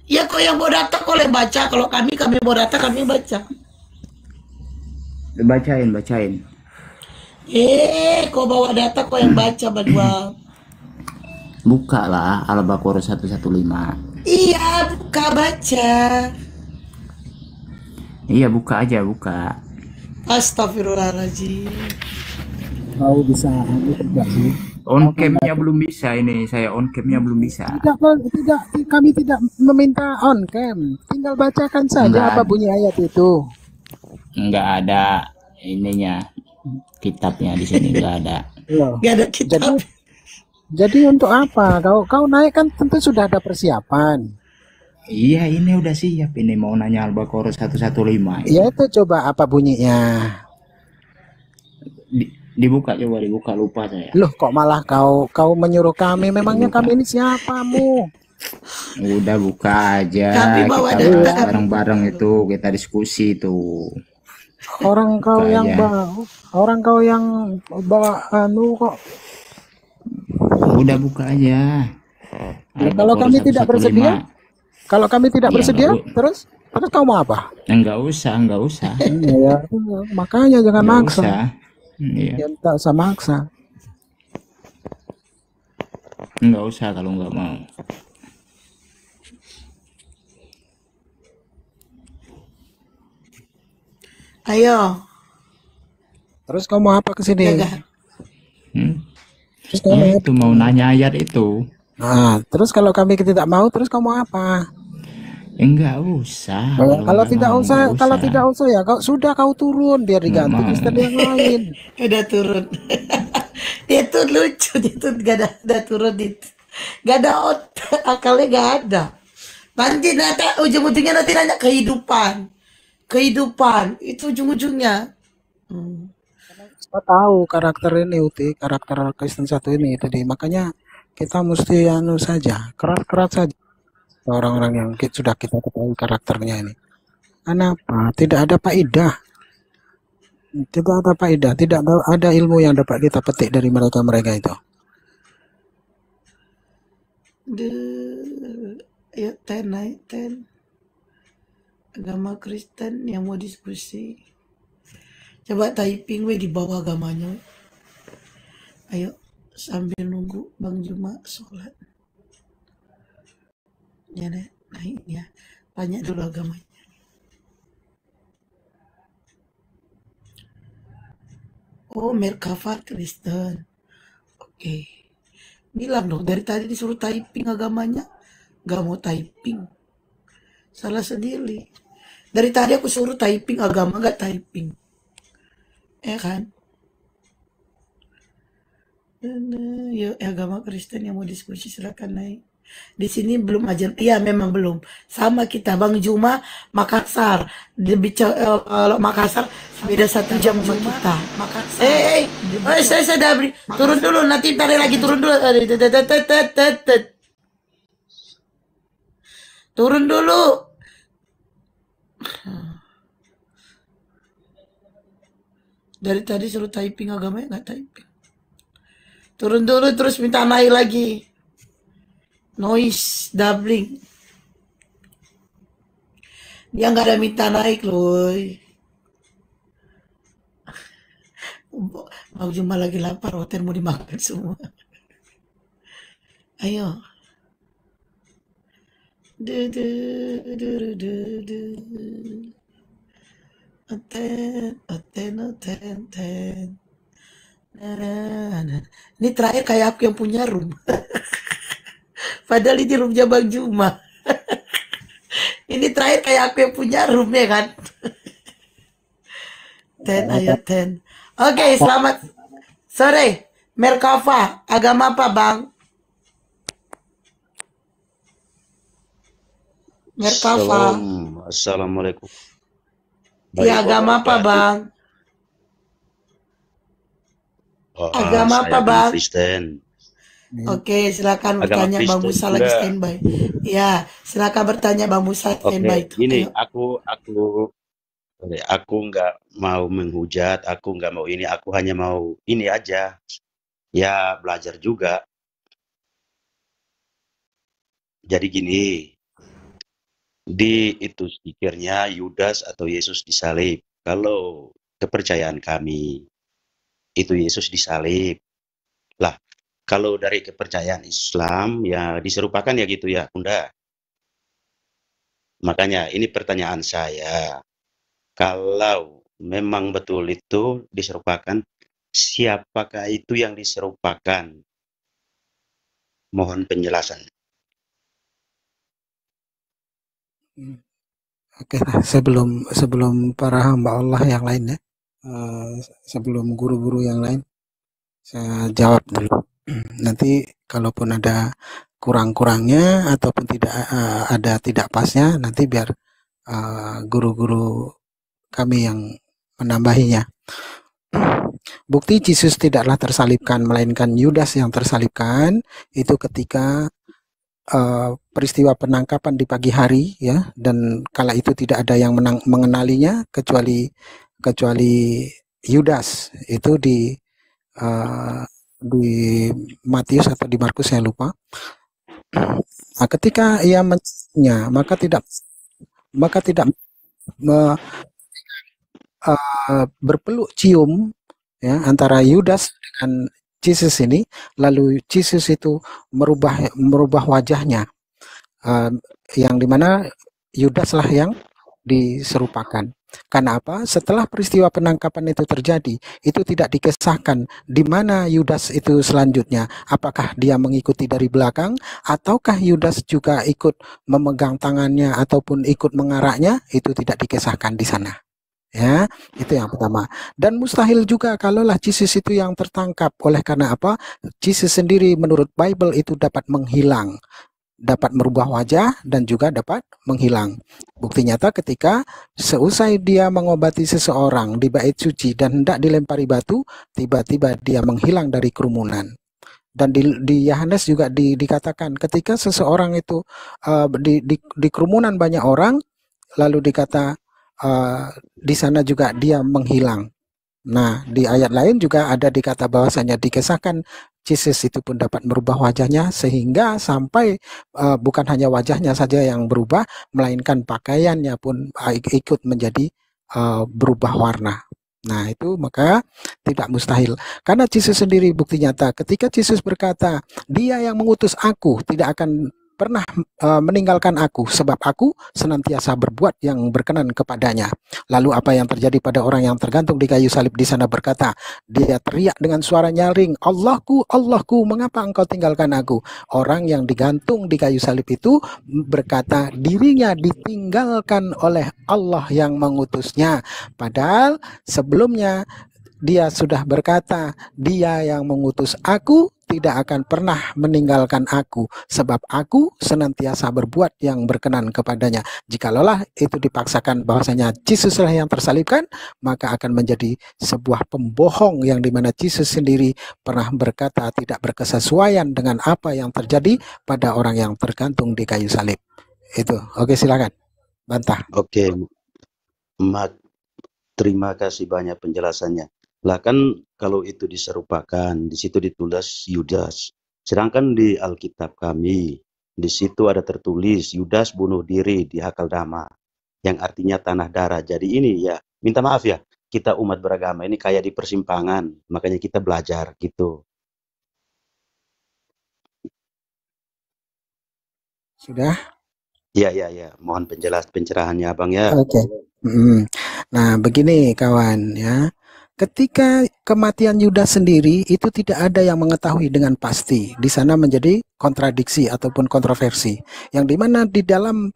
Ya, kok yang mau data boleh baca. Kalau kami mau data, kami baca. Bacain. Kok bawa data, kok yang baca, Badwa? Buka lah Al-Baqarah 115. Iya, buka baca. Iya, buka aja, buka. Astagfirullahaladzim. Kau bisa tidak sih? On cam-nya belum bisa ini, saya on cam-nya belum bisa. Tidak, kami tidak meminta on cam. Tinggal bacakan saja Enggak. apa bunyi ayat itu. Enggak ada ininya, kitabnya di sini enggak ada. Loh. Gak ada kitab. Jadi untuk apa? Kau naik kan tentu sudah ada persiapan. Iya, ini udah siap, ini mau nanya Al-Baqarah 115. Ya itu coba apa bunyinya? Dibuka, lupa saya. Loh, kok malah kau menyuruh kami? Memangnya kami ini siapamu? Udah buka aja, Kami bawa kita data. bahas bareng-bareng itu, kita diskusi itu. Orang kau Buka yang aja. bawa anu kok. Udah buka aja. Ya, kalau kami tidak bersedia, Ya, terus kau mau apa? enggak usah. Ya, makanya jangan Enggak maksa. usah. Iya. Ya, tak usah maksa. Enggak usah kalau enggak mau. Ayo. Terus kau mau apa ke sini? Jaga. Terus kau Ya, mau itu mau nanya ayat itu. Nah, terus kalau kami tidak mau, terus kau mau apa? Enggak usah. Kalau nggak tidak mau, usah, nggak kalau usah. tidak usah ya kau turun biar Nggak diganti mau. Kristen yang lain. Udah turun. Dia tuh lucu, dia tuh gak ada, udah turun itu. Gak ada otak, akalnya gak ada. Nanti ujung-ujungnya nanti nanya kehidupan. Kehidupan, itu ujung-ujungnya. Kita tahu karakter ini Uti, karakter Kristen satu ini tadi. Makanya kita mesti saja, keras-keras saja orang-orang yang sudah kita ketahui karakternya ini. Kenapa? Tidak ada faedah. Tidak ada faedah, tidak ada ilmu yang dapat kita petik dari mereka-mereka itu. Ayo naik 10. Agama Kristen yang mau diskusi. Coba typing di bawah agamanya. Ayo sambil nunggu Bang Juma sholat. Ya naik ya. Tanya dulu agamanya. Oh, Merkafat Kristen. Oke. Bilang dong, dari tadi disuruh typing agamanya. Gak mau typing. Salah sendiri. Dari tadi aku suruh typing agama, gak typing. Kan? Yuk, agama Kristen yang mau diskusi silakan naik. Di sini belum aja. Iya, memang belum. Sama kita, Bang Juma, Makassar. Kalau Makassar beda 1 jam sama kita. Saya Dabri. Turun dulu, nanti tarik lagi turun dulu. Turun dulu. Dari tadi suruh typing agamanya nggak typing. Turun dulu terus minta naik lagi. Noise doubling. Dia nggak ada minta naik loh. Mau cuma lagi lapar, hotel mau dimakan semua. Ayo. Ten. Ini terakhir kayak aku yang punya room. Padahal ini roomnya Bang Juma. Ini terakhir kayak aku yang punya room ya kan. 10. Oke, selamat sore. Merkava, agama apa Bang? Merkava. Assalamualaikum. Ya, agama apa Bang? Agama apa Bang? Kristen. Oke, silakan bertanya Bang Musa lagi standby. Ya, silakan bertanya Bang Musa standby. Ini aku nggak mau menghujat, aku nggak mau ini, aku hanya mau ini aja. Ya belajar juga. Jadi gini, di itu pikirnya Yudas atau Yesus disalib. Kalau kepercayaan kami itu Yesus disalib. Lah, kalau dari kepercayaan Islam ya diserupakan ya gitu ya, Bunda. Makanya ini pertanyaan saya. Kalau memang betul itu diserupakan, siapakah itu yang diserupakan? Mohon penjelasan. Oke, sebelum para hamba Allah yang lain ya, sebelum guru-guru yang lain, saya jawab dulu. Nanti kalaupun ada kurang-kurangnya ataupun ada tidak pasnya, nanti biar guru-guru kami yang menambahinya. Bukti Yesus tidaklah tersalibkan, melainkan Yudas yang tersalibkan itu ketika peristiwa penangkapan di pagi hari ya, dan kala itu tidak ada yang mengenalinya kecuali Yudas. Itu di Matius atau di Markus saya lupa. Nah, ketika ia menciumnya, maka tidak berpeluk cium ya antara Yudas dengan Yesus ini, lalu Yesus itu merubah wajahnya, yang dimana Yudas lah yang diserupakan. Karena apa? Setelah peristiwa penangkapan itu terjadi, itu tidak dikisahkan di mana Yudas itu selanjutnya. Apakah dia mengikuti dari belakang, ataukah Yudas juga ikut memegang tangannya ataupun ikut mengaraknya? Itu tidak dikisahkan di sana. Ya, itu yang pertama. Dan mustahil juga kalaulah Jesus itu yang tertangkap. Oleh karena apa? Jesus sendiri menurut Bible itu dapat menghilang, dapat merubah wajah dan juga dapat menghilang. Bukti nyata ketika seusai dia mengobati seseorang di bait suci dan hendak dilempari batu, tiba-tiba dia menghilang dari kerumunan. Dan di Yohanes juga dikatakan ketika seseorang itu di kerumunan banyak orang, lalu dikata di sana juga dia menghilang. Nah, di ayat lain juga ada dikata bahwasanya dikisahkan Jesus itu pun dapat merubah wajahnya sehingga sampai bukan hanya wajahnya saja yang berubah, melainkan pakaiannya pun ikut menjadi berubah warna. Nah, itu maka tidak mustahil. Karena Jesus sendiri bukti nyata ketika Jesus berkata, "Dia yang mengutus aku tidak akan pernah meninggalkan aku, sebab aku senantiasa berbuat yang berkenan kepadanya." Lalu apa yang terjadi pada orang yang tergantung di kayu salib di sana berkata, dia teriak dengan suara nyaring, "Allahku, Allahku, mengapa engkau tinggalkan aku?" Orang yang digantung di kayu salib itu berkata dirinya ditinggalkan oleh Allah yang mengutusnya. Padahal sebelumnya dia sudah berkata, "Dia yang mengutus aku tidak akan pernah meninggalkan aku, sebab aku senantiasa berbuat yang berkenan kepadanya." Jikalaulah itu dipaksakan bahwasanya Yesuslah yang tersalibkan, maka akan menjadi sebuah pembohong yang dimana Yesus sendiri pernah berkata tidak berkesesuaian dengan apa yang terjadi pada orang yang tergantung di kayu salib. Itu. Oke, silakan. Bantah. Oke, terima kasih banyak penjelasannya. Lah kan kalau itu diserupakan, di situ ditulis Yudas. Sedangkan di Alkitab kami, di situ ada tertulis Yudas bunuh diri di Hakeldama, yang artinya tanah darah. Jadi ini ya, minta maaf ya, kita umat beragama ini kayak di persimpangan, makanya kita belajar gitu. Sudah? Ya, mohon pencerahannya Abang ya. Oke. Nah, begini kawan ya. Ketika kematian Yudas sendiri itu tidak ada yang mengetahui dengan pasti. Di sana menjadi kontradiksi ataupun kontroversi. Yang dimana di dalam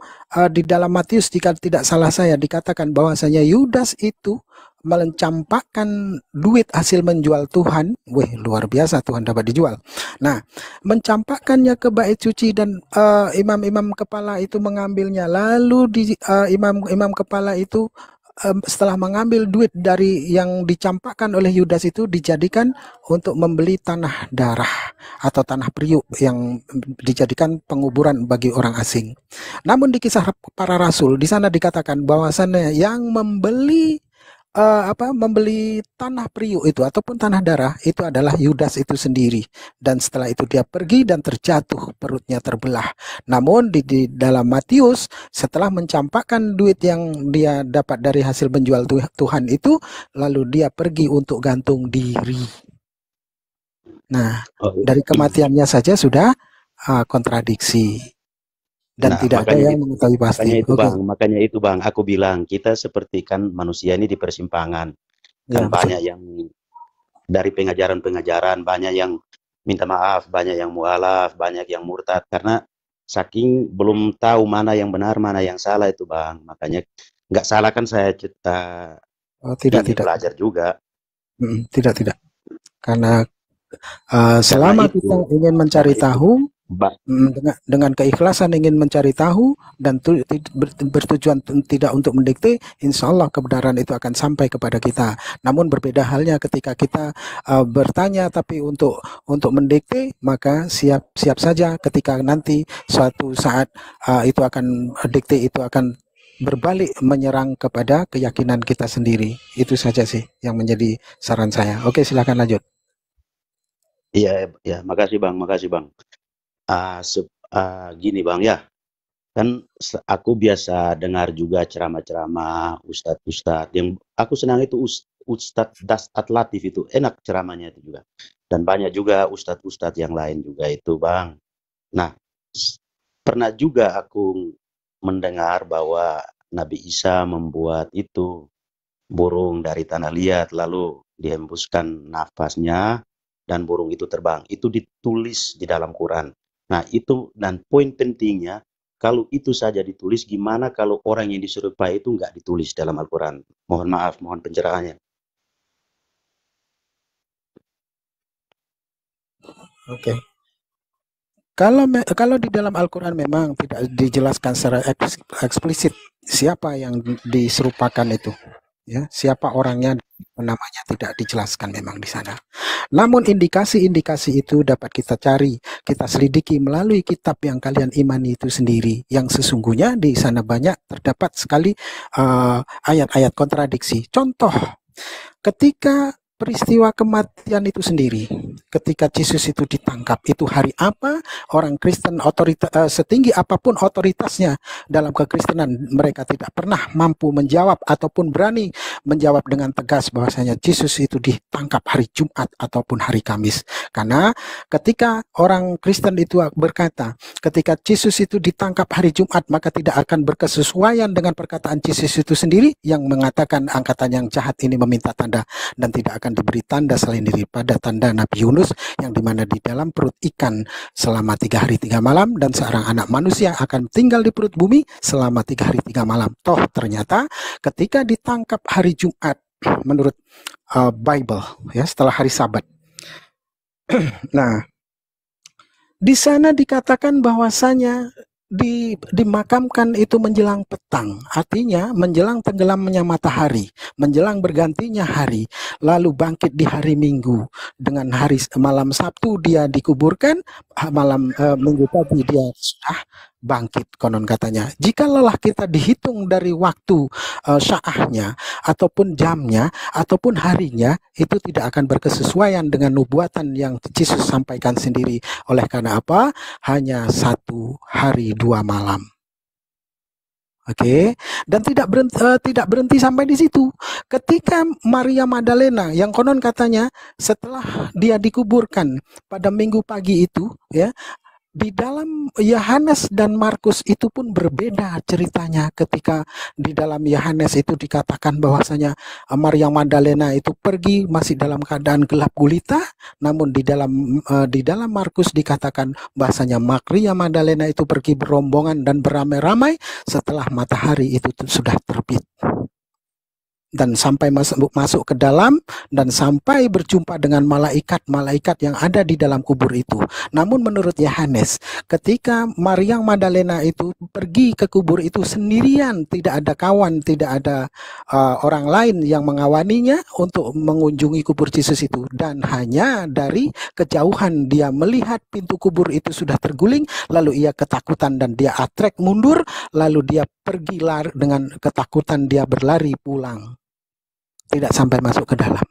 Matius jika tidak salah saya dikatakan bahwasanya Yudas itu mencampakkan duit hasil menjual Tuhan. Wih, luar biasa, Tuhan dapat dijual. Nah, mencampakkannya ke bait suci dan imam-imam kepala itu mengambilnya. Lalu imam-imam kepala itu setelah mengambil duit dari yang dicampakkan oleh Yudas itu dijadikan untuk membeli tanah darah atau tanah priuk yang dijadikan penguburan bagi orang asing. Namun di kisah para rasul di sana dikatakan bahwasannya yang membeli tanah priuk itu ataupun tanah darah itu adalah Yudas itu sendiri, dan setelah itu dia pergi dan terjatuh, perutnya terbelah. Namun di dalam Matius setelah mencampakkan duit yang dia dapat dari hasil menjual Tuhan itu, lalu dia pergi untuk gantung diri. Nah, dari kematiannya saja sudah kontradiksi. Dan tidak ada yang mengetahui pasti. Makanya itu bang, aku bilang kita seperti kan manusia ini di persimpangan. Kan banyak yang dari pengajaran-pengajaran, banyak yang minta maaf, banyak yang mualaf, banyak yang murtad. Karena saking belum tahu mana yang benar, mana yang salah itu bang. Makanya nggak salah kan saya tidak belajar juga. Tidak. Karena selama kita ingin mencari tahu, dengan keikhlasan ingin mencari tahu dan bertujuan tidak untuk mendikte, insya Allah kebenaran itu akan sampai kepada kita. Namun berbeda halnya ketika kita bertanya tapi untuk mendikte, maka siap saja ketika nanti suatu saat itu akan dikte itu akan berbalik menyerang kepada keyakinan kita sendiri. Itu saja sih yang menjadi saran saya. Oke, silakan lanjut. Iya, makasih bang. Gini bang ya, kan aku biasa dengar juga ceramah-ceramah ustadz yang aku senang itu Ustadz Dasat Latif itu enak ceramahnya itu juga, dan banyak juga ustadz yang lain juga itu bang. Nah, pernah juga aku mendengar bahwa Nabi Isa membuat itu burung dari tanah liat, lalu dihembuskan nafasnya dan burung itu terbang. Itu ditulis di dalam Quran. Nah itu, dan poin pentingnya, kalau itu saja ditulis, gimana kalau orang yang diserupai itu nggak ditulis dalam Al-Quran? Mohon maaf, mohon pencerahannya. Oke. Kalau di dalam Al-Quran memang tidak dijelaskan secara eksplisit siapa yang diserupakan itu, ya, siapa orangnya, namanya tidak dijelaskan memang di sana. Namun indikasi-indikasi itu dapat kita cari, kita selidiki melalui kitab yang kalian imani itu sendiri, yang sesungguhnya di sana banyak terdapat sekali ayat-ayat kontradiksi. Contoh, ketika peristiwa kematian itu sendiri, ketika Yesus itu ditangkap, itu hari apa? Orang Kristen setinggi apapun otoritasnya dalam kekristenan, mereka tidak pernah mampu menjawab ataupun berani menjawab dengan tegas bahwasanya Yesus itu ditangkap hari Jumat ataupun hari Kamis. Karena ketika orang Kristen itu berkata, ketika Yesus itu ditangkap hari Jumat, maka tidak akan berkesesuaian dengan perkataan Yesus itu sendiri yang mengatakan angkatan yang jahat ini meminta tanda, dan tidak akan diberi tanda selain daripada tanda Nabi Yunus, yang dimana di dalam perut ikan selama 3 hari 3 malam, dan seorang anak manusia akan tinggal di perut bumi selama 3 hari 3 malam. Toh ternyata ketika ditangkap hari Jumat menurut Bible, ya, setelah hari Sabat. Nah, di sana dikatakan bahwasanya dimakamkan itu menjelang petang, artinya menjelang tenggelamnya matahari, menjelang bergantinya hari, lalu bangkit di hari Minggu. Dengan hari malam Sabtu dia dikuburkan, malam Minggu pagi dia sudah bangkit, konon katanya. Jika lelah kita dihitung dari waktu syaahnya ataupun jamnya ataupun harinya, itu tidak akan berkesesuaian dengan nubuatan yang Yesus sampaikan sendiri. Oleh karena apa? Hanya 1 hari 2 malam. Oke, dan tidak berhenti sampai di situ. Ketika Maria Magdalena, yang konon katanya setelah dia dikuburkan pada Minggu pagi itu, ya, di dalam Yohanes dan Markus itu pun berbeda ceritanya. Ketika di dalam Yohanes itu dikatakan bahwasanya Maria Magdalena itu pergi masih dalam keadaan gelap gulita, namun di dalam Markus dikatakan bahwasanya Maria Magdalena itu pergi berombongan dan beramai-ramai setelah matahari itu sudah terbit, dan sampai masuk ke dalam dan sampai berjumpa dengan malaikat-malaikat yang ada di dalam kubur itu. Namun menurut Yohanes, ketika Maria Magdalena itu pergi ke kubur itu sendirian, tidak ada kawan, tidak ada orang lain yang mengawaninya untuk mengunjungi kubur Yesus itu, dan hanya dari kejauhan dia melihat pintu kubur itu sudah terguling, lalu ia ketakutan dan dia atrek mundur, lalu dia pergi dengan ketakutan, dia berlari pulang, tidak sampai masuk ke dalam.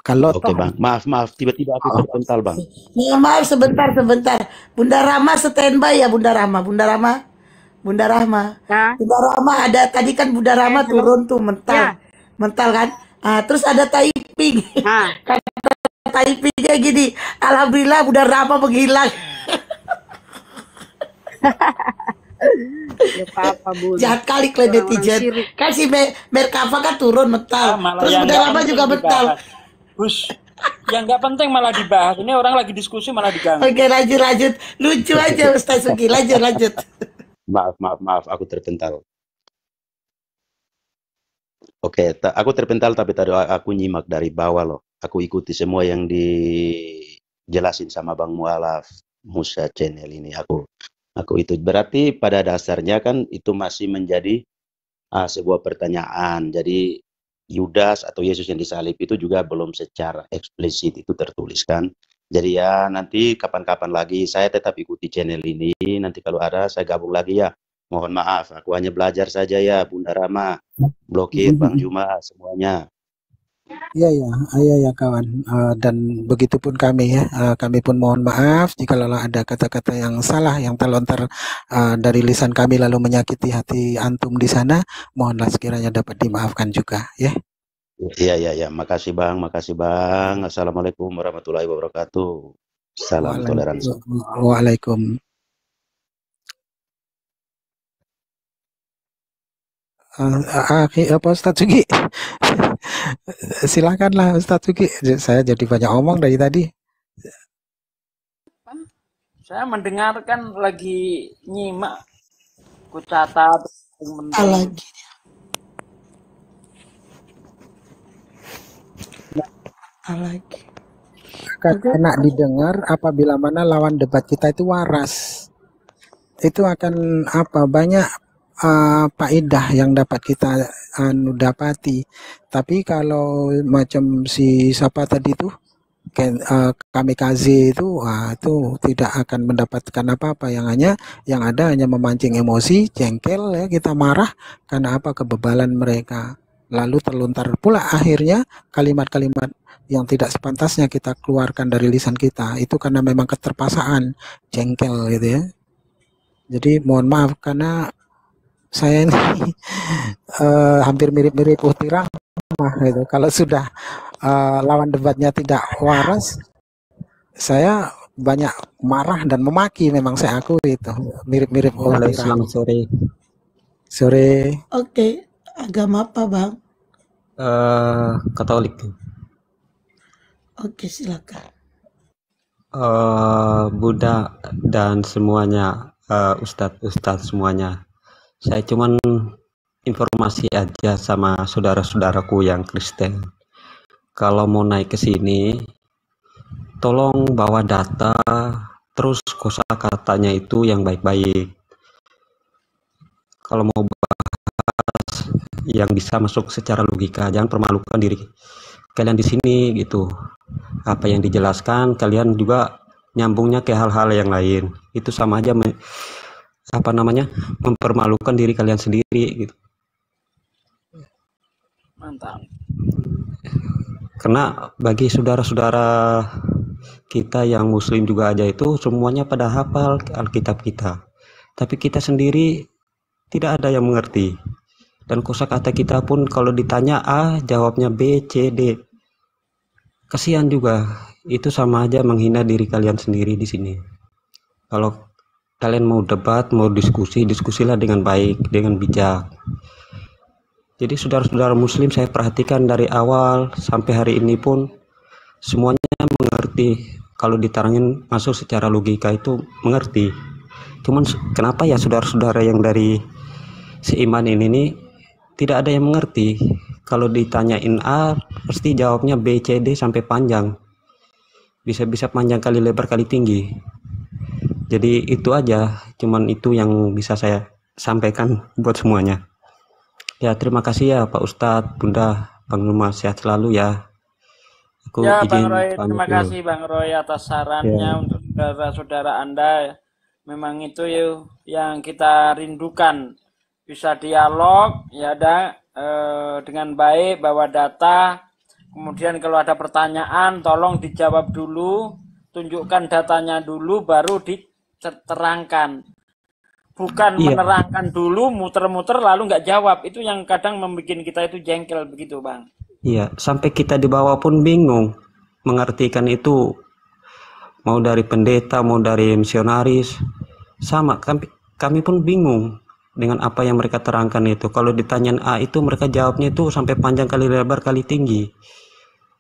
Kalau Oke bang, maaf, tiba-tiba aku terpental bang. Maaf, sebentar. Bunda Rama standby ya, Bunda Rama. Bunda Rama ada tadi kan Bunda Rama turun tuh mental kan. Terus ada typing. Kata typingnya gini, alhamdulillah Bunda Rama menghilang. Ya apa Bu. Jahat kali kalian netizen. Kan si Merkava kan turun mental. Terus Bunda Rama juga mental. Gus, yang nggak penting malah dibahas. Ini orang lagi diskusi malah diganggu. Oke, lanjut. Lucu aja Ustaz Sugi. Lanjut. Maaf, aku terpental. Oke, aku terpental tapi tadi aku nyimak dari bawah loh. Aku ikuti semua yang dijelasin sama Bang Mualaf Musa channel ini. Aku itu berarti pada dasarnya kan itu masih menjadi sebuah pertanyaan. Jadi Yudas atau Yesus yang disalib itu juga belum secara eksplisit itu tertulis kan. Jadi ya nanti kapan-kapan lagi saya tetap ikuti channel ini. Nanti kalau ada saya gabung lagi ya. Mohon maaf, aku hanya belajar saja ya, Bunda Rama, Blokir, Bang Juma, semuanya. Iya kawan. Dan begitupun kami ya. Kami pun mohon maaf jika ada kata-kata yang salah yang terlontar dari lisan kami lalu menyakiti hati antum di sana. Mohonlah sekiranya dapat dimaafkan juga ya. Iya. Makasih bang. Assalamualaikum warahmatullahi wabarakatuh. Salam toleransi. Waalaikumsalam. Apa Ustadz Sugi? Silakanlah Ustadz Sugi. Saya jadi banyak omong dari tadi. Saya mendengarkan lagi nyimak, ku catat. Lagi. Lagi. Akan enak didengar apabila mana lawan debat kita itu waras. Itu akan banyak faedah yang dapat kita dapati. Tapi kalau macam si siapa tadi tuh kamikaze itu tidak akan mendapatkan apa-apa, yang ada hanya memancing emosi, jengkel ya, kita marah karena kebebalan mereka, lalu terlontar pula akhirnya kalimat-kalimat yang tidak sepantasnya kita keluarkan dari lisan kita, itu karena memang keterpaksaan jengkel gitu ya. Jadi mohon maaf karena saya ini hampir mirip-mirip Putih Rahmah gitu. Kalau sudah lawan debatnya tidak waras, saya banyak marah dan memaki, memang saya akui itu mirip-mirip Putih Rahmah. Selamat sore. Sore. Oke, agama apa Bang? Katolik. Oke, silakan. Buddha dan semuanya, Ustadz semuanya. Saya cuman informasi aja sama saudara-saudaraku yang Kristen. Kalau mau naik ke sini, tolong bawa data, terus kosakatanya itu yang baik-baik. Kalau mau bahas yang bisa masuk secara logika, jangan permalukan diri kalian di sini gitu. Apa yang dijelaskan kalian juga nyambungnya ke hal-hal yang lain. Itu sama aja mempermalukan diri kalian sendiri gitu. Mantap. Karena bagi saudara-saudara kita yang muslim juga aja itu semuanya pada hafal Alkitab kita, tapi kita sendiri tidak ada yang mengerti, dan kosakata kita pun kalau ditanya A jawabnya B, C, D. Kasihan juga, itu sama aja menghina diri kalian sendiri di sini. Kalau kalian mau debat, mau diskusilah dengan baik, dengan bijak. Jadi saudara-saudara muslim saya perhatikan dari awal sampai hari ini pun semuanya mengerti. Kalau ditarangin masuk secara logika itu mengerti. Cuman kenapa ya saudara-saudara yang dari seiman ini nih tidak ada yang mengerti. Kalau ditanyain A pasti jawabnya B, C, D sampai panjang. Bisa-bisa panjang kali lebar kali tinggi. Jadi itu aja, cuman itu yang bisa saya sampaikan buat semuanya. Ya terima kasih ya Pak Ustadz, Bunda, Bang Numa, sehat selalu ya. Aku Ya izin Bang Roy, pamit terima dulu. kasih Bang Roy atas sarannya untuk saudara-saudara Anda. Memang itu yang kita rindukan, bisa dialog ya dengan baik, bawa data. Kemudian kalau ada pertanyaan tolong dijawab dulu, tunjukkan datanya dulu baru diterangkan. Bukan menerangkan dulu, muter-muter lalu nggak jawab. Itu yang kadang membuat kita itu jengkel begitu Bang. Iya, sampai kita di bawah pun bingung mengartikan itu, mau dari pendeta, mau dari misionaris, sama kami pun bingung dengan apa yang mereka terangkan itu. Kalau ditanyain A itu mereka jawabnya itu sampai panjang kali lebar kali tinggi.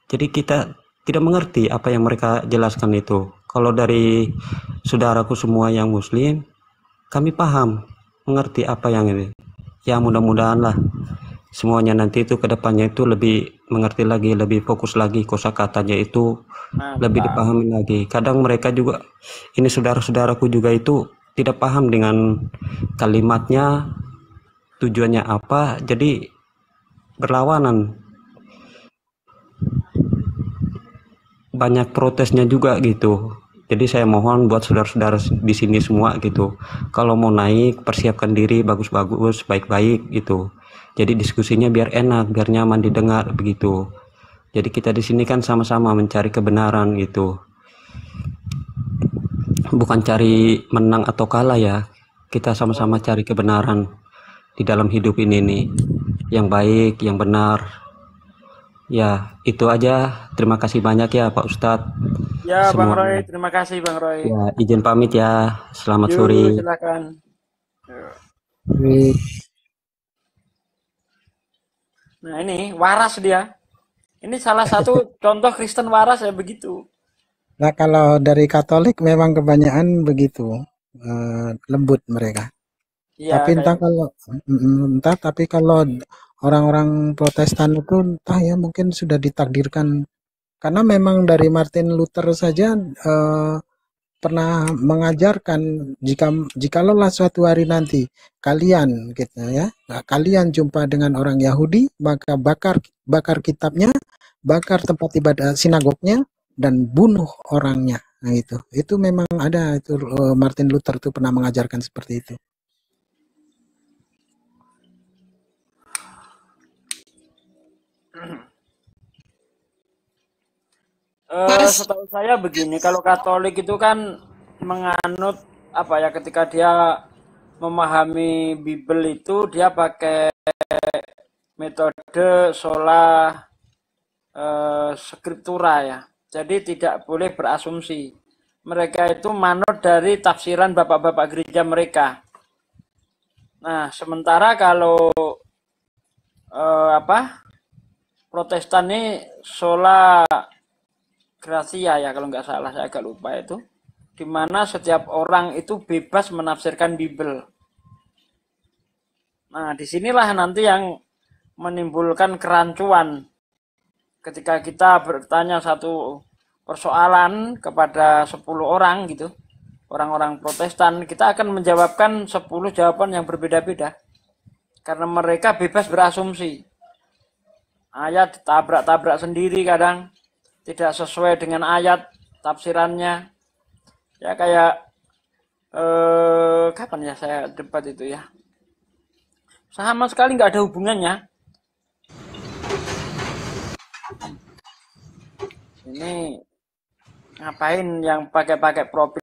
Jadi kita tidak mengerti apa yang mereka jelaskan itu. Kalau dari saudaraku semua yang muslim, kami paham, mengerti apa yang ini. Ya mudah-mudahan lah semuanya nanti itu kedepannya itu lebih mengerti lagi, lebih fokus lagi, kosakatanya itu lebih dipahami lagi. Kadang mereka juga, ini saudara-saudaraku juga itu tidak paham dengan kalimatnya, tujuannya apa, jadi berlawanan. Banyak protesnya juga gitu. Jadi saya mohon buat saudara-saudara di sini semua gitu, kalau mau naik persiapkan diri bagus-bagus, baik-baik gitu. Jadi diskusinya biar enak, biar nyaman didengar begitu. Jadi kita di sini kan sama-sama mencari kebenaran gitu. Bukan cari menang atau kalah ya. Kita sama-sama cari kebenaran di dalam hidup ini nih. Yang baik, yang benar. Ya, itu aja. Terima kasih banyak ya Pak Ustadz. Ya Bang Semuanya. Roy, terima kasih Bang Roy. Ya, izin pamit ya. Selamat Yuk, sore. silakan. Baik. Nah ini waras dia. Ini salah satu contoh Kristen waras ya begitu. Nah, kalau dari Katolik memang kebanyakan begitu, lembut mereka. Iya Tapi entah kayak kalau tapi kalau orang-orang Protestan itu entah ya mungkin sudah ditakdirkan karena memang dari Martin Luther saja pernah mengajarkan jikalau suatu hari nanti kalian gitu ya, kalian jumpa dengan orang Yahudi maka bakar kitabnya, bakar tempat ibadah sinagognya dan bunuh orangnya. Nah itu memang ada itu Martin Luther itu pernah mengajarkan seperti itu. Setahu saya begini, kalau Katolik itu kan menganut apa ya, ketika dia memahami Bible itu dia pakai metode sola scriptura ya. Jadi tidak boleh berasumsi. Mereka itu manut dari tafsiran bapak-bapak gereja mereka. Nah, sementara kalau Protestan ini sola gratia ya kalau nggak salah, saya agak lupa itu, di mana setiap orang itu bebas menafsirkan Bible. Nah disinilah nanti yang menimbulkan kerancuan ketika kita bertanya satu persoalan kepada 10 orang gitu, orang-orang Protestan, kita akan menjawabkan 10 jawaban yang berbeda-beda karena mereka bebas berasumsi. Ayat ditabrak-tabrak sendiri kadang, tidak sesuai dengan ayat tafsirannya. Ya kayak kapan ya saya debat itu ya, sama sekali nggak ada hubungannya. Ini ngapain yang pakai profil